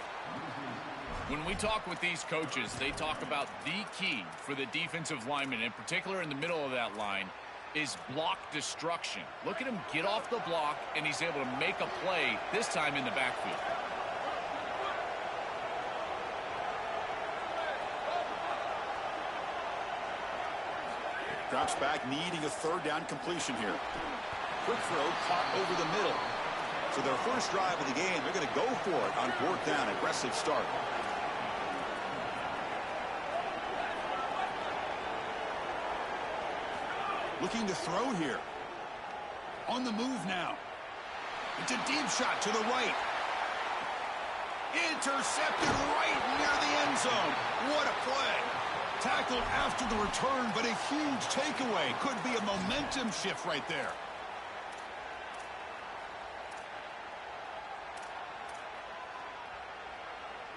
When we talk with these coaches, they talk about the key for the defensive lineman, in particular in the middle of that line, is block destruction. Look at him get off the block, and he's able to make a play, this time in the backfield. Drops back, needing a 3rd down completion here. Quick throw caught over the middle. So their first drive of the game, they're going to go for it on 4th down. Aggressive start. Looking to throw here. On the move now. It's a deep shot to the right. Intercepted right near the end zone. What a play. Tackled after the return, but a huge takeaway. Could be a momentum shift right there.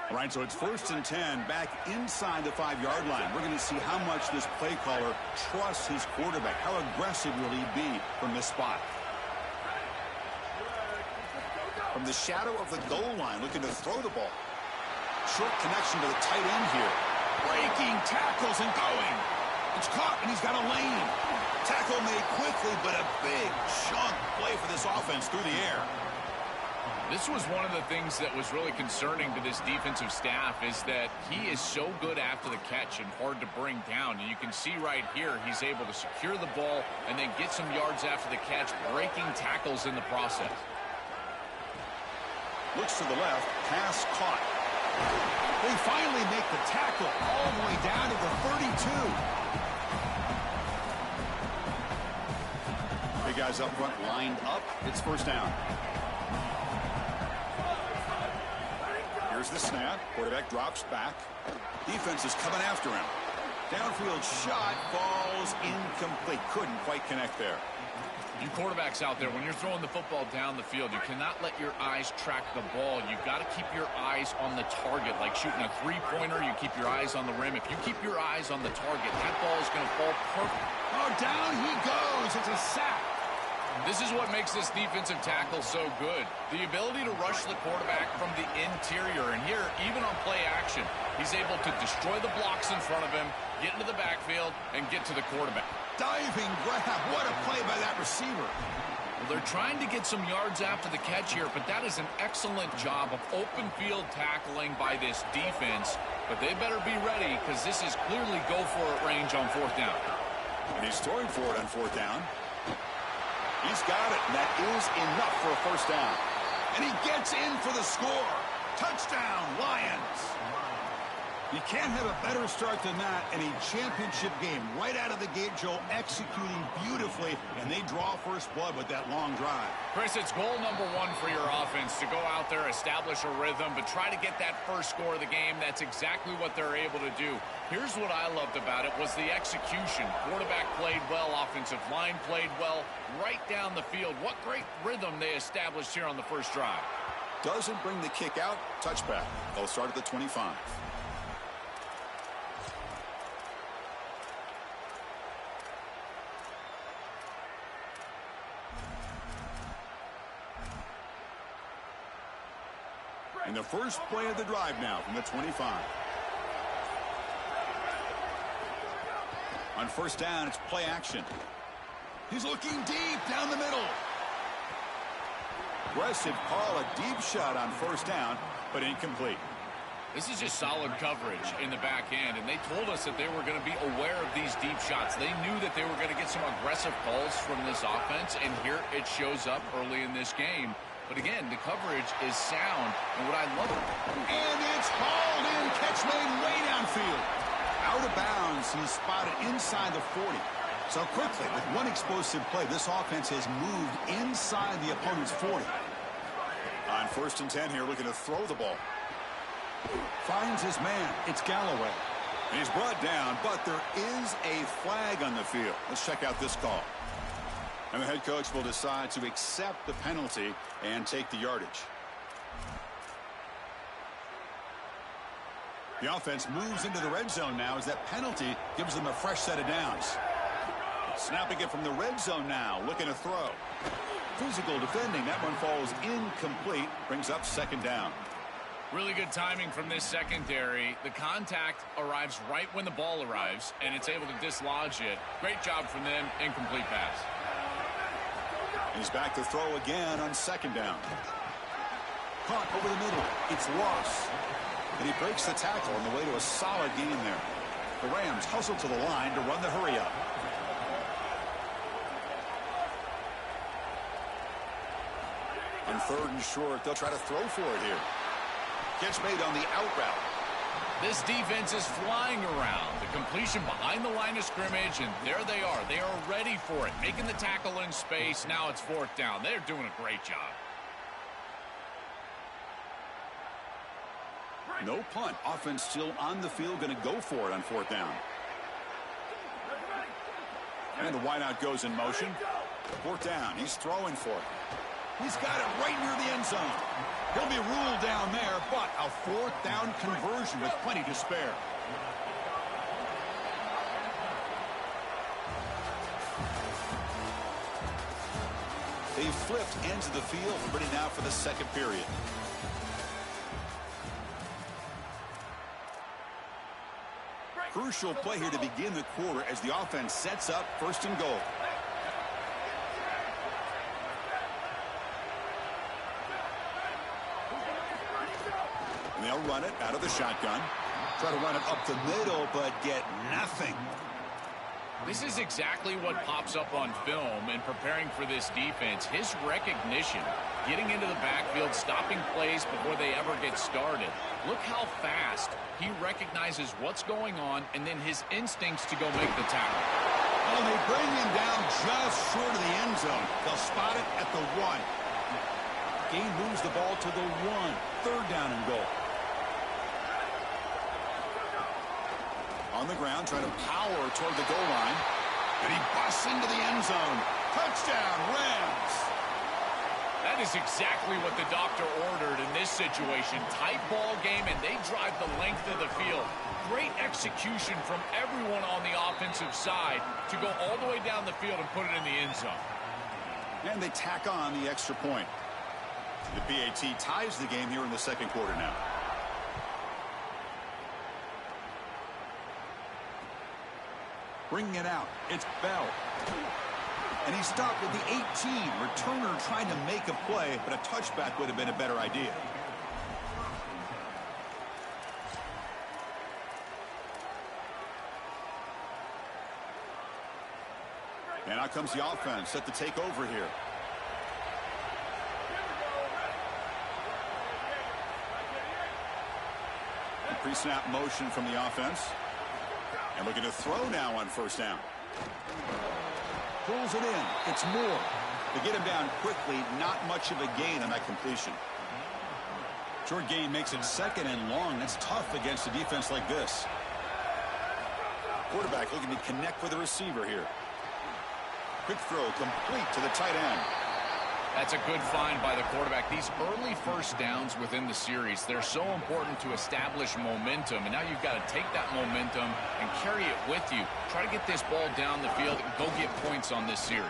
All right, so it's 1st and 10, back inside the 5-yard line. We're going to see how much this play caller trusts his quarterback. How aggressive will he be from this spot? From the shadow of the goal line, looking to throw the ball. Short connection to the tight end here. Breaking tackles and going. It's caught, and he's got a lane. Tackle made quickly, but a big chunk play for this offense through the air. This was one of the things that was really concerning to this defensive staff, is that he is so good after the catch and hard to bring down. And you can see right here, he's able to secure the ball and then get some yards after the catch, breaking tackles in the process. Looks to the left, pass caught. They finally make the tackle all the way down to the 32. Big guys up front lined up. It's 1st down. Here's the snap. Quarterback drops back. Defense is coming after him. Downfield shot falls incomplete. Couldn't quite connect there. You quarterbacks out there, when you're throwing the football down the field, you cannot let your eyes track the ball. You've got to keep your eyes on the target. Like shooting a 3-pointer, you keep your eyes on the rim. If you keep your eyes on the target, that ball is going to fall perfect. Oh, down he goes. It's a sack. This is what makes this defensive tackle so good. The ability to rush the quarterback from the interior. And here, even on play action, he's able to destroy the blocks in front of him, get into the backfield, and get to the quarterback. Diving grab. What a play by that receiver. Well, they're trying to get some yards after the catch here, but that is an excellent job of open field tackling by this defense. But they better be ready, because this is clearly go-for-it range on 4th down. And he's throwing for it on 4th down. He's got it, and that is enough for a 1st down. And he gets in for the score. Touchdown, Lions. You can't have a better start than that in a championship game. Right out of the gate, Joe, executing beautifully, and they draw first blood with that long drive. Chris, it's goal number one for your offense to go out there, establish a rhythm, but try to get that first score of the game. That's exactly what they're able to do. Here's what I loved about it was the execution. Quarterback played well, offensive line played well, right down the field. What great rhythm they established here on the first drive. Doesn't bring the kick out. Touchback. They'll start at the 25. And the first play of the drive now from the 25. On first down, it's play action. He's looking deep down the middle. Aggressive call, a deep shot on first down, but incomplete. This is just solid coverage in the back end, and they told us that they were going to be aware of these deep shots. They knew that they were going to get some aggressive calls from this offense, and here it shows up early in this game. But again, the coverage is sound, and what I love... And it's hauled in, catch made way downfield. Out of bounds, he's spotted inside the 40. So quickly, with one explosive play, this offense has moved inside the opponent's 40. On first and 10 here, looking to throw the ball. Finds his man. It's Galloway. He's brought down, but there is a flag on the field. Let's check out this call. And the head coach will decide to accept the penalty and take the yardage. The offense moves into the red zone now as that penalty gives them a fresh set of downs. Snapping it from the red zone now, looking to throw. Physical defending, that one falls incomplete, brings up second down. Really good timing from this secondary. The contact arrives right when the ball arrives, and it's able to dislodge it. Great job from them, incomplete pass. He's back to throw again on second down. Caught over the middle. It's lost. And he breaks the tackle on the way to a solid gain there. The Rams hustle to the line to run the hurry up. On third and short, they'll try to throw for it here. Catch made on the out route. This defense is flying around. The completion behind the line of scrimmage, and there they are. They are ready for it, making the tackle in space. Now it's fourth down. They're doing a great job. No punt. Offense still on the field, going to go for it on fourth down. And the wideout goes in motion. Fourth down. He's throwing for it. He's got it right near the end zone. He'll be ruled down there, but a fourth down conversion with plenty to spare. They flipped into the field, ready now for the second period. Crucial play here to begin the quarter as the offense sets up first and goal. And they'll run it out of the shotgun. Try to run it up the middle, but get nothing. This is exactly what pops up on film in preparing for this defense. His recognition, getting into the backfield, stopping plays before they ever get started. Look how fast he recognizes what's going on and then his instincts to go make the tackle. Well, they bring him down just short of the end zone. They'll spot it at the 1. Gain moves the ball to the 1. Third down and goal. On the ground, trying to power toward the goal line. And he busts into the end zone. Touchdown, Rams. That is exactly what the doctor ordered in this situation. Tight ball game, and they drive the length of the field. Great execution from everyone on the offensive side to go all the way down the field and put it in the end zone. And they tack on the extra point. The PAT ties the game here in the second quarter now. Bringing it out, it's Bell. And he stopped at the 18. Returner trying to make a play, but a touchback would have been a better idea. And out comes the offense set to take over here. Pre-snap motion from the offense. And looking to throw now on first down. Pulls it in. It's Moore. To get him down quickly, not much of a gain on that completion. Short gain makes it 2nd and long. That's tough against a defense like this. Quarterback looking to connect with the receiver here. Quick throw complete to the tight end. That's a good find by the quarterback. These early first downs within the series, they're so important to establish momentum. And now you've got to take that momentum and carry it with you. Try to get this ball down the field and go get points on this series.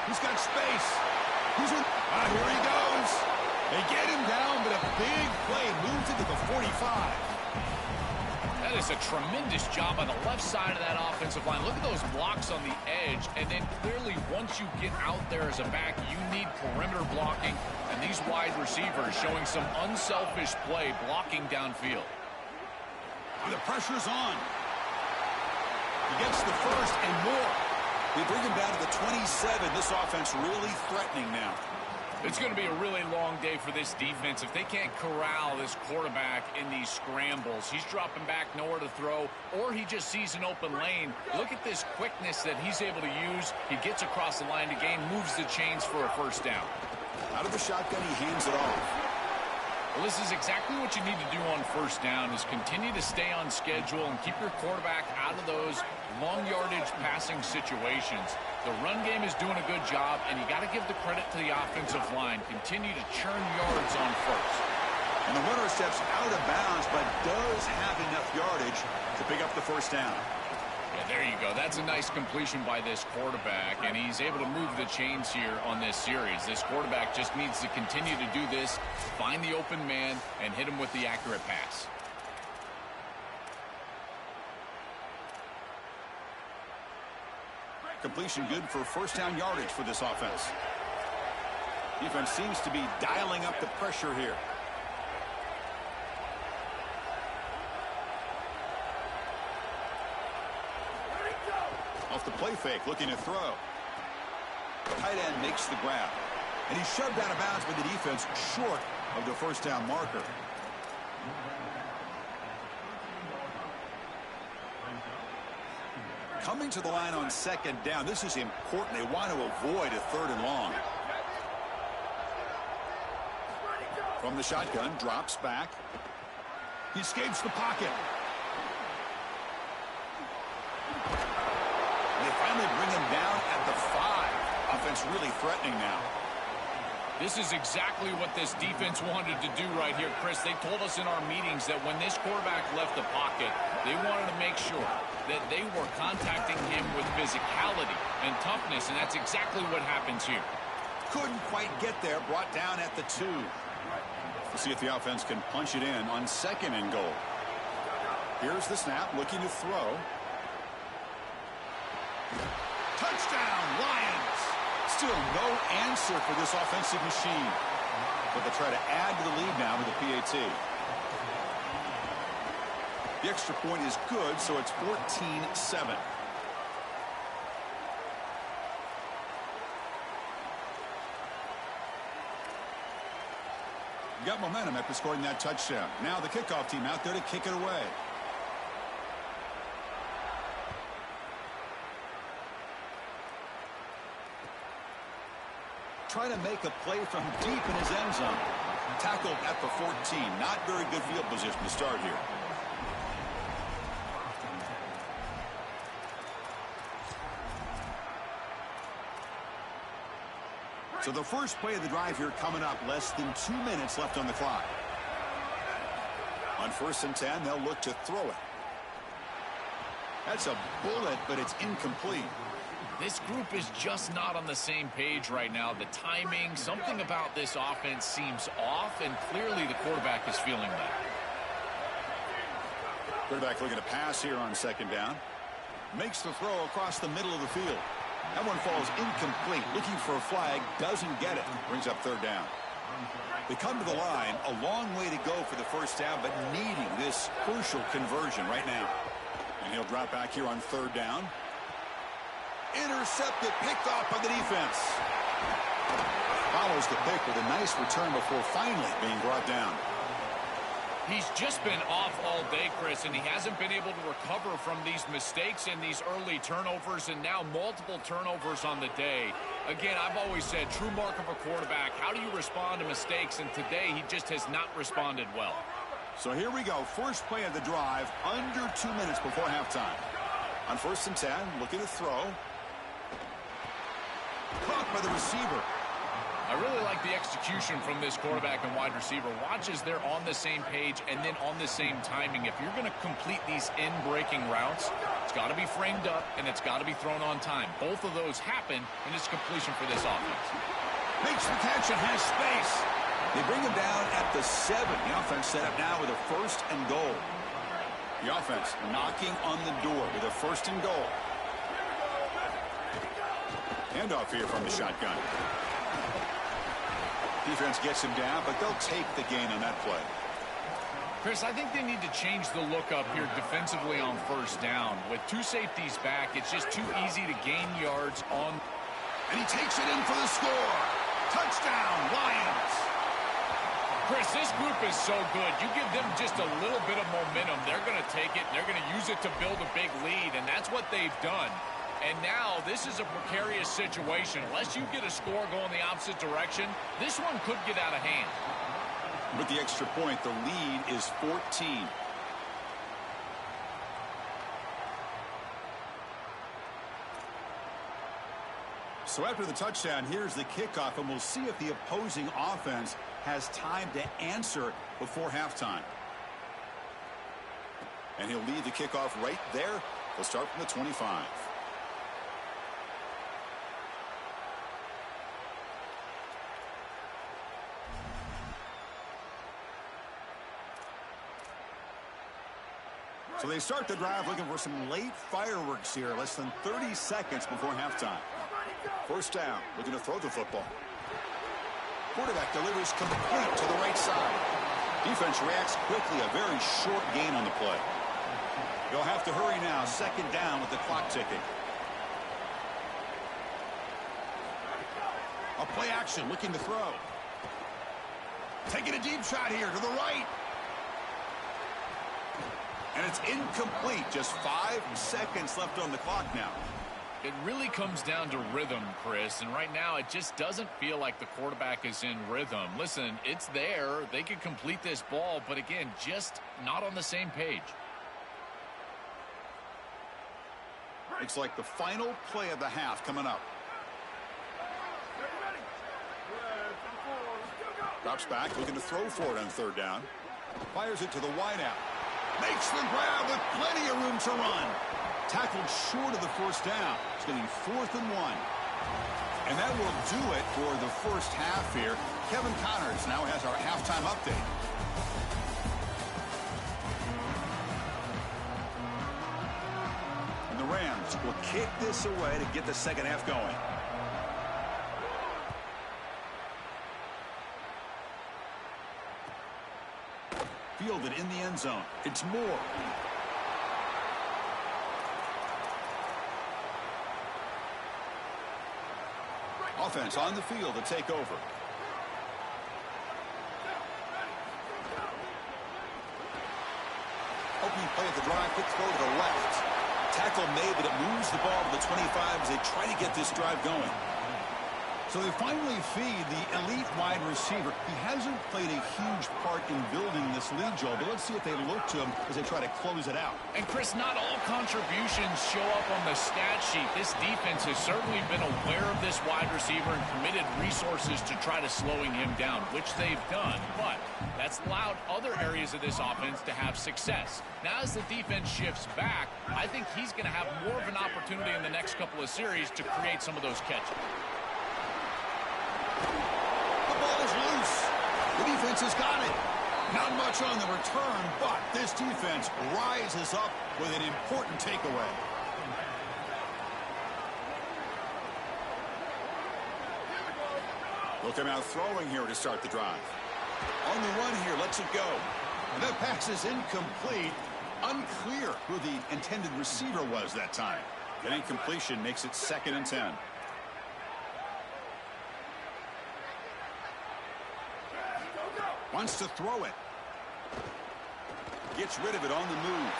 He's got space. Here he goes. They get him down, but a big play moves into the 45. That is a tremendous job on the left side of that offensive line. Look at those blocks on the edge. And then clearly once you get out there as a back, you need perimeter blocking. And these wide receivers showing some unselfish play blocking downfield. The pressure's on. He gets the first and more. They bring him down to the 27. This offense really threatening now. It's going to be a really long day for this defense if they can't corral this quarterback in these scrambles. He's dropping back, nowhere to throw, or he just sees an open lane. Look at this quickness that he's able to use. He gets across the line to gain, moves the chains for a first down. Out of the shotgun, he hands it off. Well, this is exactly what you need to do on first down is continue to stay on schedule and keep your quarterback out of those long yardage passing situations. The run game is doing a good job, and you got to give the credit to the offensive line. Continue to churn yards on first. And the runner steps out of bounds, but does have enough yardage to pick up the first down. Yeah, there you go. That's a nice completion by this quarterback, and he's able to move the chains here on this series. This quarterback just needs to continue to do this, find the open man, and hit him with the accurate pass. Completion good for first down yardage for this offense. Defense seems to be dialing up the pressure here. Off the play fake, looking to throw. Tight end makes the grab. And he's shoved out of bounds by the defense short of the first down marker. Coming to the line on second down. This is important. They want to avoid a 3rd and long. From the shotgun, drops back. He escapes the pocket. And they finally bring him down at the 5. Offense really threatening now. This is exactly what this defense wanted to do right here, Chris. They told us in our meetings that when this quarterback left the pocket, they wanted to make sure that they were contacting him with physicality and toughness, and that's exactly what happens here. Couldn't quite get there, brought down at the 2. We'll see if the offense can punch it in on 2nd and goal. Here's the snap, looking to throw. Touchdown, Lions! Still no answer for this offensive machine. But they'll try to add to the lead now with the PAT. The extra point is good, so it's 14-7. Got momentum after scoring that touchdown. Now the kickoff team out there to kick it away. Trying to make a play from deep in his end zone. Tackled at the 14. Not very good field position to start here. So the first play of the drive here coming up. Less than 2 minutes left on the clock. On 1st and 10, they'll look to throw it. That's a bullet, but it's incomplete. This group is just not on the same page right now. The timing, something about this offense seems off, and clearly the quarterback is feeling that. Quarterback looking to pass here on 2nd down. Makes the throw across the middle of the field. That one falls incomplete. Looking for a flag, doesn't get it. Brings up 3rd down. They come to the line, a long way to go for the first down, but needing this crucial conversion right now. And he'll drop back here on 3rd down. Intercepted, picked off by the defense. Follows the pick with a nice return before finally being brought down. He's just been off all day, Chris, and he hasn't been able to recover from these mistakes and these early turnovers, and now multiple turnovers on the day. Again, I've always said, true mark of a quarterback, how do you respond to mistakes? And today, he just has not responded well. So here we go. First play of the drive, under 2 minutes before halftime. On 1st and 10, looking to throw. Caught by the receiver. I really like the execution from this quarterback and wide receiver. Watch as they're on the same page and then on the same timing. If you're going to complete these in-breaking routes, it's got to be framed up and it's got to be thrown on time. Both of those happen in its completion for this offense. Makes the catch and has space. They bring him down at the 7. The offense set up now with a 1st and goal. The offense knocking on the door with a 1st and goal. Handoff here from the shotgun. Defense gets him down, but they'll take the gain on that play. Chris, I think they need to change the look up here defensively on 1st down. With 2 safeties back, it's just too easy to gain yards on. And he takes it in for the score. Touchdown, Lions. Chris, this group is so good. You give them just a little bit of momentum, they're going to take it, and they're going to use it to build a big lead, and that's what they've done. And now this is a precarious situation. Unless you get a score going the opposite direction, this one could get out of hand. With the extra point, the lead is 14. So after the touchdown, here's the kickoff, and we'll see if the opposing offense has time to answer before halftime. And he'll lead the kickoff right there. They'll start from the 25. So they start the drive looking for some late fireworks here, less than 30 seconds before halftime. 1st down, looking to throw the football. Quarterback delivers complete to the right side. Defense reacts quickly, a very short gain on the play. You'll have to hurry now, 2nd down with the clock ticking. A play action, looking to throw. Taking a deep shot here to the right. And it's incomplete. Just 5 seconds left on the clock now. It really comes down to rhythm, Chris, and right now it just doesn't feel like the quarterback is in rhythm. Listen, it's there. They could complete this ball, but again, just not on the same page. Looks like the final play of the half coming up. Drops back, looking to throw for it on 3rd down. Fires it to the wideout. Makes the grab with plenty of room to run. Tackled short of the 1st down. It's getting 4th and 1. And that will do it for the 1st half here. Kevin Connors now has our halftime update. And the Rams will kick this away to get the 2nd half going. Fielded in the end zone. It's Moore. Offense on the field to take over. Opening play of the drive, quick throw to the left. Tackle made, but it moves the ball to the 25 as they try to get this drive going. So they finally feed the elite wide receiver. He hasn't played a huge part in building this lead, Joel, but let's see if they look to him as they try to close it out. And, Chris, not all contributions show up on the stat sheet. This defense has certainly been aware of this wide receiver and committed resources to try to slowing him down, which they've done. But that's allowed other areas of this offense to have success. Now, as the defense shifts back, I think he's going to have more of an opportunity in the next couple of series to create some of those catches. The ball is loose. The defense has got it. Not much on the return, but this defense rises up with an important takeaway. Look him out throwing here to start the drive. On the run here, lets it go. And that pass is incomplete. Unclear who the intended receiver was that time. That incompletion makes it 2nd and 10. Wants to throw it. Gets rid of it on the move.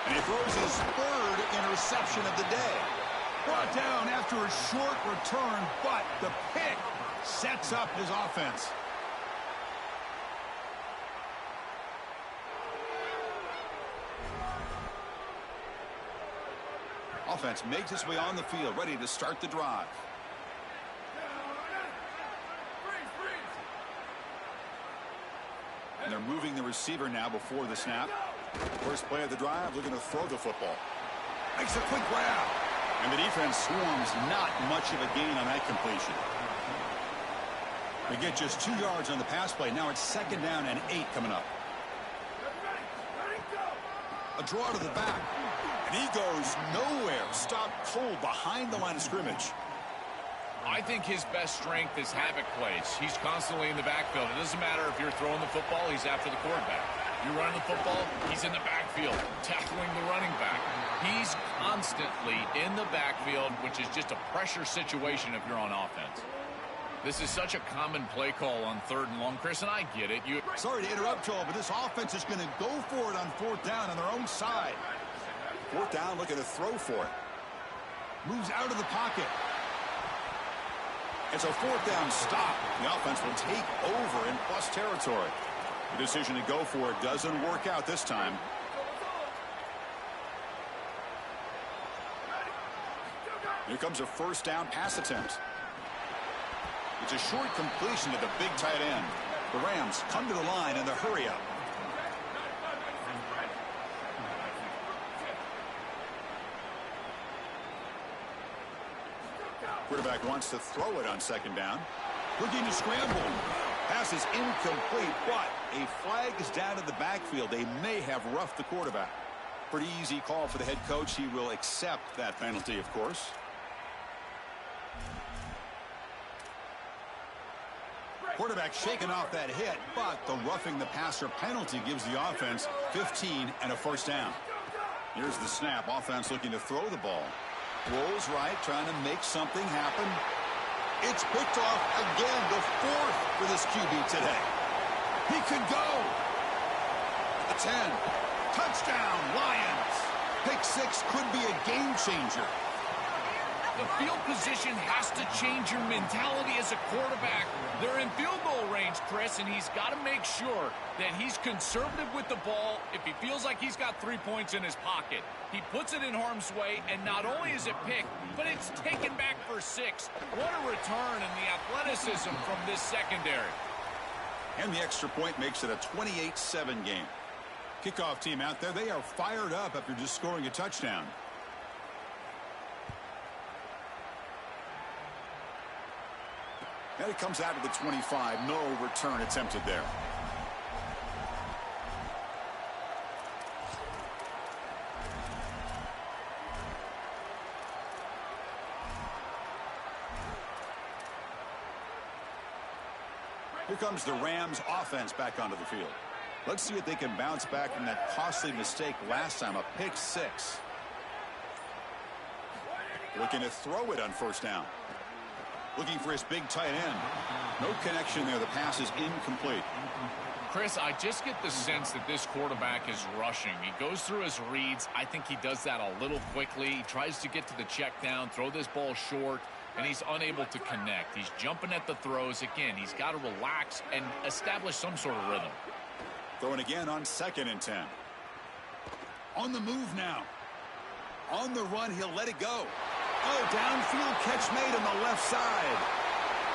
And he throws his third interception of the day. Brought down after a short return, but the pick sets up his offense. Offense makes its way on the field, ready to start the drive. And they're moving the receiver now before the snap. First play of the drive, looking to throw the football. Makes a quick grab. And the defense swarms not much of a gain on that completion. They get just 2 yards on the pass play. Now it's 2nd down and 8 coming up. A draw to the back. And he goes nowhere. Stopped cold behind the line of scrimmage. I think his best strength is havoc plays. He's constantly in the backfield. It doesn't matter if you're throwing the football, he's after the quarterback. You're running the football, he's in the backfield, tackling the running back. He's constantly in the backfield, which is just a pressure situation if you're on offense. This is such a common play call on 3rd and long, Chris, and I get it. Sorry to interrupt, Joel, but this offense is going to go for it on 4th down on their own side. 4th down, looking to throw for it. Moves out of the pocket. It's a 4th down stop. The offense will take over in plus territory. The decision to go for it doesn't work out this time. Here comes a 1st down pass attempt. It's a short completion to the big tight end. The Rams come to the line in the hurry up. Quarterback wants to throw it on 2nd down. Looking to scramble. Pass is incomplete, but a flag is down in the backfield. They may have roughed the quarterback. Pretty easy call for the head coach. He will accept that penalty, of course. Quarterback shaking off that hit, but the roughing the passer penalty gives the offense 15 and a 1st down. Here's the snap. Offense looking to throw the ball. Rolls right, trying to make something happen. It's picked off again, the 4th for this QB today. He could go. The 10. Touchdown, Lions. Pick 6 could be a game changer. The field position has to change your mentality as a quarterback. They're in field goal range, Chris, and he's got to make sure that he's conservative with the ball if he feels like he's got 3 points in his pocket. He puts it in harm's way, and not only is it picked, but it's taken back for 6. What a return and the athleticism from this secondary. And the extra point makes it a 28-7 game. Kickoff team out there, they are fired up after just scoring a touchdown. And it comes out of the 25. No return attempted there. Here comes the Rams offense back onto the field. Let's see if they can bounce back from that costly mistake last time, a pick 6. Looking to throw it on 1st down. Looking for his big tight end. No connection there. The pass is incomplete. Chris, I just get the sense that this quarterback is rushing. He goes through his reads. I think he does that a little quickly. He tries to get to the check down, throw this ball short, and he's unable to connect. He's jumping at the throws. Again, he's got to relax and establish some sort of rhythm. Throwing again on 2nd and 10. On the move now. On the run, he'll let it go. Oh, downfield catch made on the left side.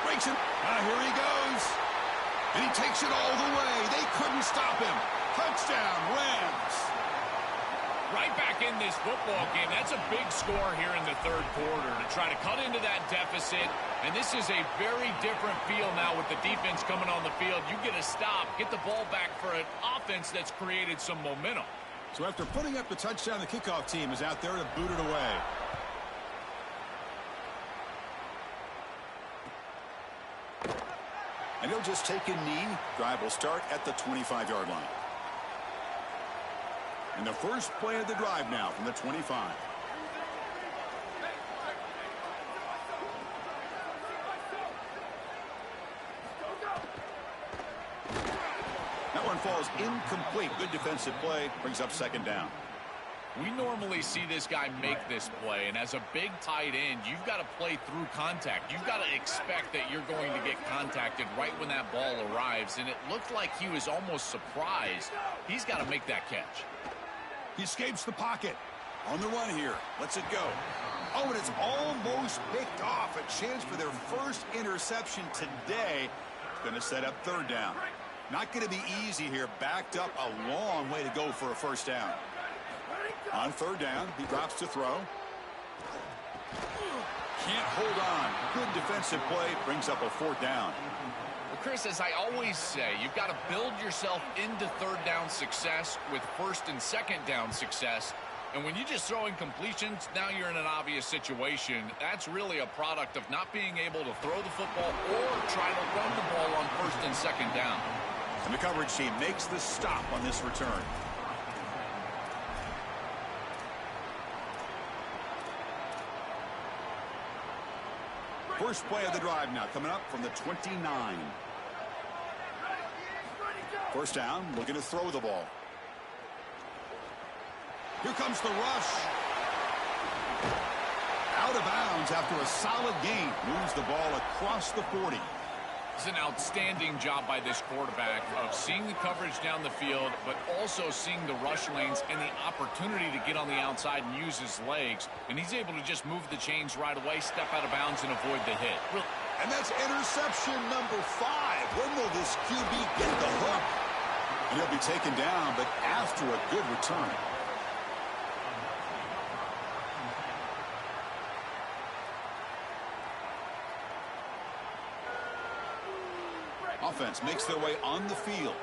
Breaks it. Here he goes. And he takes it all the way. They couldn't stop him. Touchdown, Rams. Right back in this football game. That's a big score here in the 3rd quarter to try to cut into that deficit. And this is a very different feel now with the defense coming on the field. You get a stop, get the ball back for an offense that's created some momentum. So after putting up the touchdown, the kickoff team is out there to boot it away. And he'll just take a knee. Drive will start at the 25-yard line. And the first play of the drive now from the 25. That one falls incomplete. Good defensive play. Brings up second down. We normally see this guy make this play, and as a big tight end, you've got to play through contact. You've got to expect that you're going to get contacted right when that ball arrives, and it looked like he was almost surprised. He's got to make that catch. He escapes the pocket. On the run here. Lets it go. Oh, and it's almost picked off. A chance for their first interception today. It's going to set up third down. Not going to be easy here. Backed up a long way to go for a first down. On third down, he drops to throw. Can't hold on. Good defensive play. Brings up a fourth down. Well, Chris, as I always say, you've got to build yourself into third down success with first and second down success. And when you just throw in completions, now you're in an obvious situation. That's really a product of not being able to throw the football or try to run the ball on first and second down. And the coverage team makes the stop on this return. First play of the drive now coming up from the 29. First down, looking to throw the ball. Here comes the rush. Out of bounds after a solid gain. Moves the ball across the 40. It's an outstanding job by this quarterback of seeing the coverage down the field, but also seeing the rush lanes and the opportunity to get on the outside and use his legs. And he's able to just move the chains right away, step out of bounds, and avoid the hit. And that's interception number 5. When will this QB get the hook? And he'll be taken down, but after a good return. Offense makes their way on the field.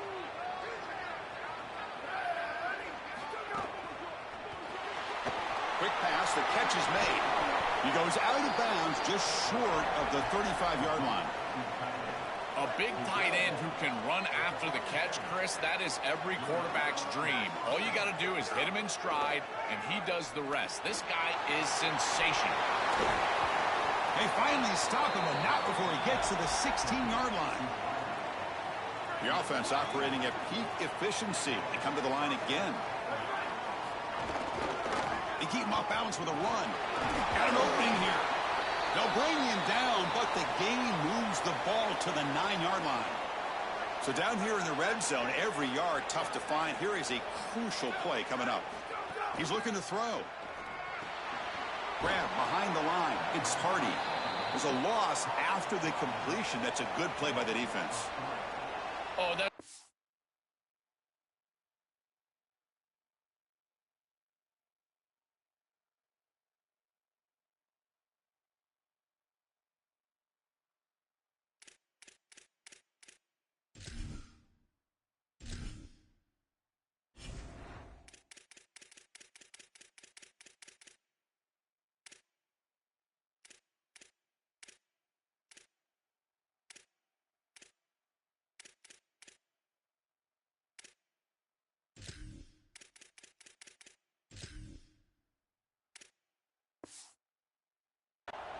Quick pass, the catch is made. He goes out of bounds just short of the 35-yard line. A big tight end who can run after the catch, Chris, that is every quarterback's dream. All you got to do is hit him in stride, and he does the rest. This guy is sensational. They finally stop him, but not before he gets to the 16-yard line. The offense operating at peak efficiency. They come to the line again. They keep him off balance with a run. Got an opening here. They'll bring him down, but the gain moves the ball to the 9-yard line. So down here in the red zone, every yard tough to find. Here is a crucial play coming up. He's looking to throw. Grab behind the line. It's Hardy. There's a loss after the completion. That's a good play by the defense. Oh, that.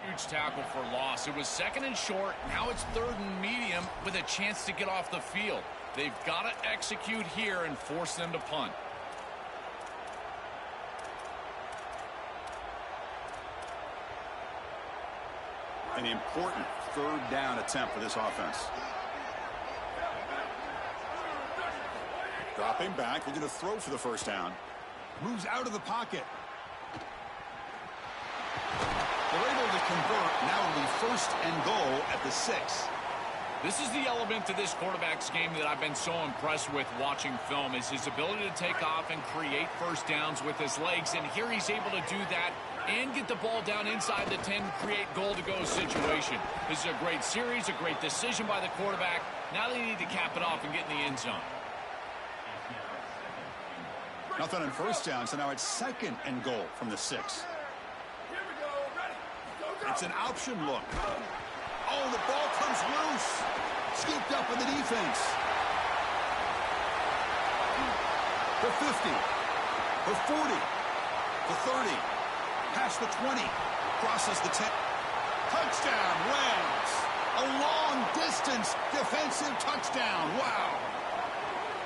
Huge tackle for loss. It was second and short. Now it's third and medium with a chance to get off the field. They've got to execute here and force them to punt. An important third down attempt for this offense. Dropping back. They're going to throw for the first down. Moves out of the pocket. They're able to convert. Now it'll be first and goal at the 6. This is the element to this quarterback's game that I've been so impressed with watching film, is his ability to take off and create first downs with his legs. And here he's able to do that and get the ball down inside the 10, create goal-to-go situation. This is a great series, a great decision by the quarterback. Now they need to cap it off and get in the end zone. Nothing on first down, so now it's second and goal from the 6. It's an option look. Oh, the ball comes loose. Scooped up in the defense. The 50. The 40. The 30. Past the 20. Crosses the 10. Touchdown, Rams. A long-distance defensive touchdown. Wow.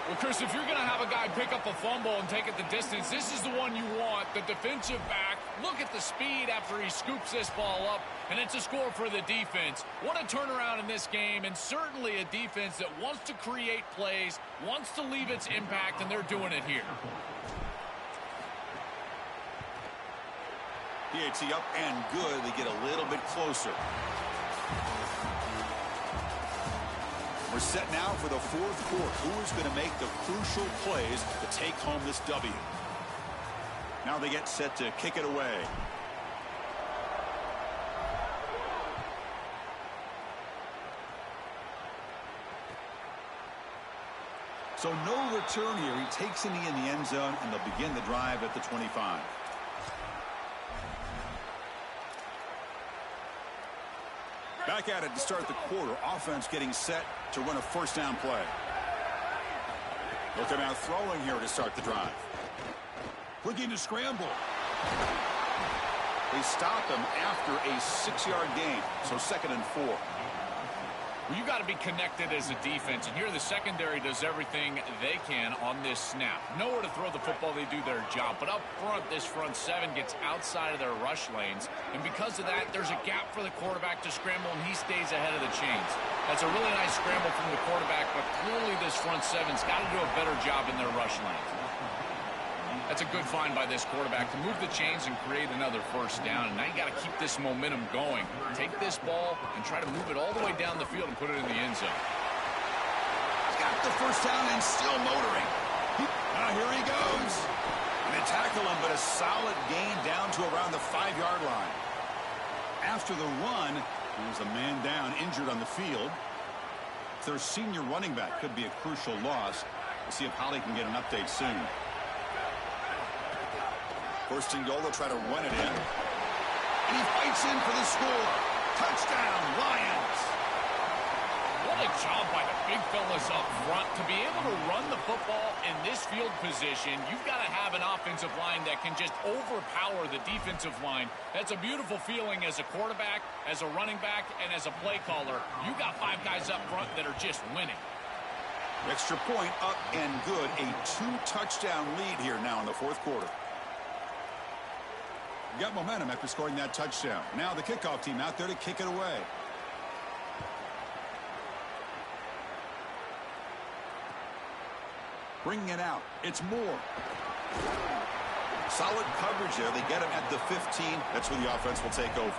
Well, Chris, if you're going to have a guy pick up a fumble and take it the distance, this is the one you want. The defensive back, look at the speed after he scoops this ball up, and it's a score for the defense. What a turnaround in this game, and certainly a defense that wants to create plays, wants to leave its impact, and they're doing it here. PAT up and good. They get a little bit closer. We're set now for the fourth quarter. Who is going to make the crucial plays to take home this W? Now they get set to kick it away. So no return here. He takes it in the end zone, and they'll begin the drive at the 25. Back at it to start the quarter. Offense getting set to run a first down play. They'll come out throwing here to start the drive. Looking to scramble. They stop him after a 6-yard gain. So 2nd and 4. Well, you got to be connected as a defense, and here the secondary does everything they can on this snap. Nowhere to throw the football, they do their job. But up front, this front seven gets outside of their rush lanes, and because of that, there's a gap for the quarterback to scramble, and he stays ahead of the chains. That's a really nice scramble from the quarterback, but clearly this front seven's got to do a better job in their rush lanes. That's a good find by this quarterback to move the chains and create another first down. And now you got to keep this momentum going. Take this ball and try to move it all the way down the field and put it in the end zone. He's got the first down and still motoring. Here he goes. And they tackle him, but a solid gain down to around the 5-yard line. After the run, there's a man down, injured on the field. Their senior running back could be a crucial loss. We'll see if Holly can get an update soon. First and goal, they'll try to run it in. And he fights in for the score. Touchdown, Lions. What a job by the big fellas up front. To be able to run the football in this field position, you've got to have an offensive line that can just overpower the defensive line. That's a beautiful feeling as a quarterback, as a running back, and as a play caller. You got 5 guys up front that are just winning. Extra point up and good. A 2-touchdown lead here now in the fourth quarter. Got momentum after scoring that touchdown. Now the kickoff team out there to kick it away. Bringing it out. It's Moore. Solid coverage there. They get him at the 15. That's where the offense will take over.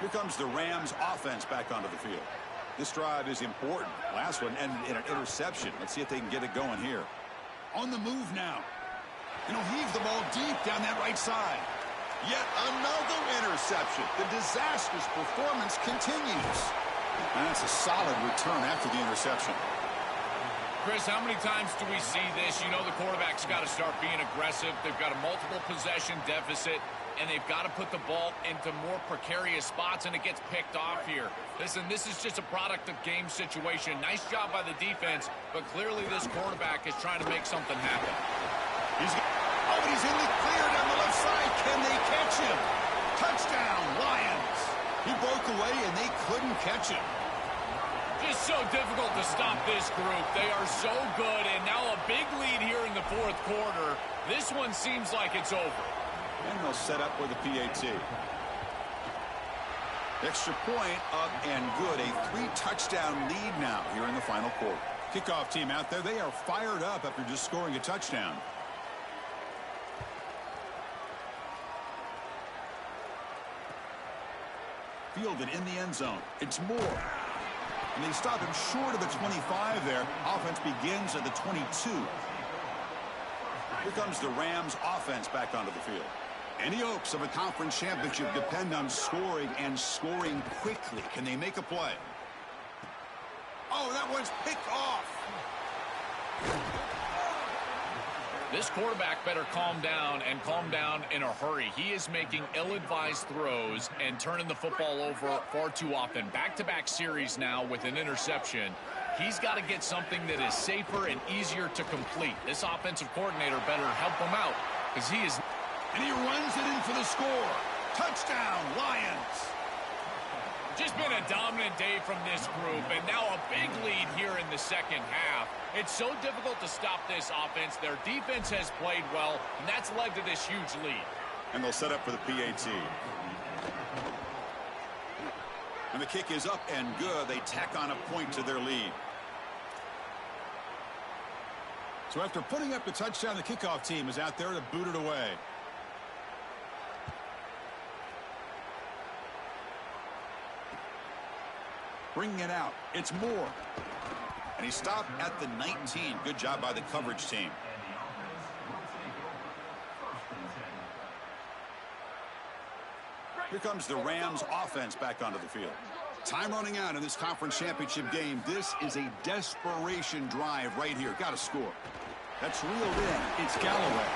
Here comes the Rams offense back onto the field. This drive is important. Last one ended in an interception. Let's see if they can get it going here. On the move now. And he'll heave the ball deep down that right side. Yet another interception. The disastrous performance continues. And that's a solid return after the interception. Chris, how many times do we see this? You know the quarterback's got to start being aggressive. They've got a multiple possession deficit, and they've got to put the ball into more precarious spots, and it gets picked off here. Listen, this is just a product of game situation. Nice job by the defense, but clearly this quarterback is trying to make something happen. He's in the clear down the left side. Can they catch him? Touchdown, Lions. He broke away, and they couldn't catch him. Just so difficult to stop this group. They are so good, and now a big lead here in the fourth quarter. This one seems like it's over. And they'll set up with a PAT. Extra point up and good. A 3-touchdown lead now here in the final quarter. Kickoff team out there. They are fired up after just scoring a touchdown. Fielded in the end zone. It's Moore. And they stop him short of the 25 there. Offense begins at the 22. Here comes the Rams offense back onto the field. Any hopes of a conference championship depend on scoring and scoring quickly. Can they make a play? Oh, that one's picked off. This quarterback better calm down and calm down in a hurry. He is making ill-advised throws and turning the football over far too often. Back-to-back series now with an interception. He's got to get something that is safer and easier to complete. This offensive coordinator better help him out because he is... And he runs it in for the score. Touchdown, Lions. Just been a dominant day from this group, and now a big lead here in the second half. It's so difficult to stop this offense. Their defense has played well, and that's led to this huge lead. And they'll set up for the PAT. And the kick is up and good. They tack on a point to their lead. So after putting up the touchdown, the kickoff team is out there to boot it away. Bringing it out. It's Moore. And he stopped at the 19. Good job by the coverage team. Here comes the Rams offense back onto the field. Time running out in this conference championship game. This is a desperation drive right here. Got to score. That's reeled in. It's Galloway.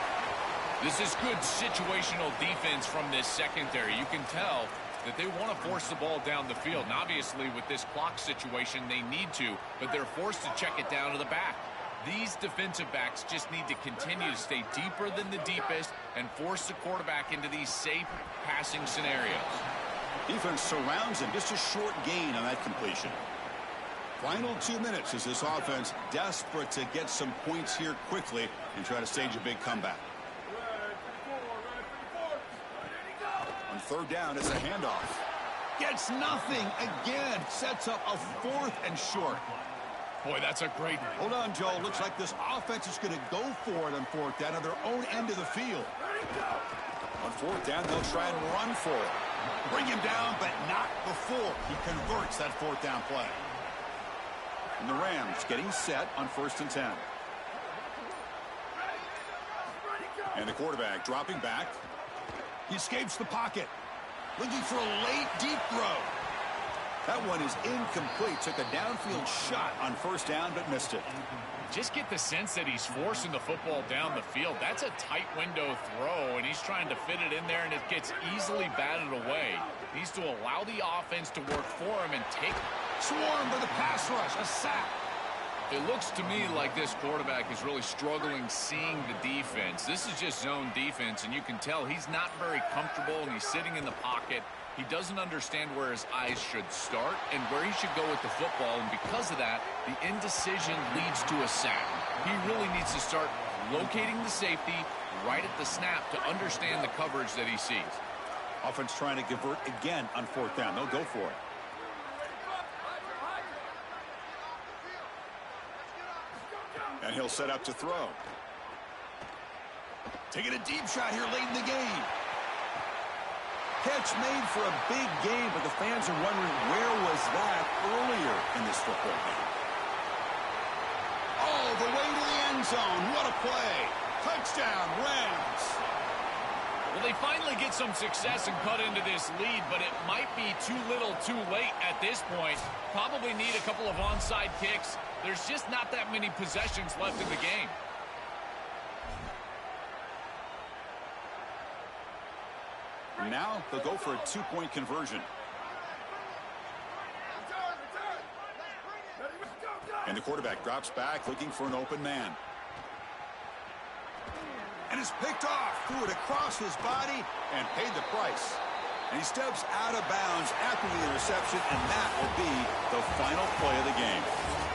This is good situational defense from this secondary. You can tell that they want to force the ball down the field. And obviously, with this clock situation, they need to, but they're forced to check it down to the back. These defensive backs just need to continue to stay deeper than the deepest and force the quarterback into these safe passing scenarios. Defense surrounds him. Just a short gain on that completion. Final 2 minutes as this offense desperate to get some points here quickly and try to stage a big comeback. On third down, it's a handoff. Gets nothing again. Sets up a 4th and short. Boy, that's a great... Hold on, Joe. Looks like this offense is going to go for it on 4th down on their own end of the field. On 4th down, they'll try and run for it. Bring him down, but not before he converts that 4th down play. And the Rams getting set on 1st and 10. And the quarterback dropping back. He escapes the pocket. Looking for a late, deep throw. That one is incomplete. Took a downfield shot on 1st down, but missed it. Just get the sense that he's forcing the football down the field. That's a tight window throw, and he's trying to fit it in there, and it gets easily batted away. He needs to allow the offense to work for him and take... Swarm by the pass rush. A sack. It looks to me like this quarterback is really struggling seeing the defense. This is just zone defense, and you can tell he's not very comfortable, and he's sitting in the pocket. He doesn't understand where his eyes should start and where he should go with the football, and because of that, the indecision leads to a sack. He really needs to start locating the safety right at the snap to understand the coverage that he sees. Offense trying to convert again on 4th down. They'll go for it. And he'll set up to throw. Taking a deep shot here late in the game. Catch made for a big game, but the fans are wondering where was that earlier in this football game. All the way to the end zone. What a play. Touchdown, Rams. Well, they finally get some success and cut into this lead, but it might be too little too late at this point. Probably need a couple of onside kicks. There's just not that many possessions left in the game. Now they'll go for a 2-point conversion. And the quarterback drops back looking for an open man. And it's picked off, threw it across his body and paid the price. And he steps out of bounds after the interception, and that will be the final play of the game.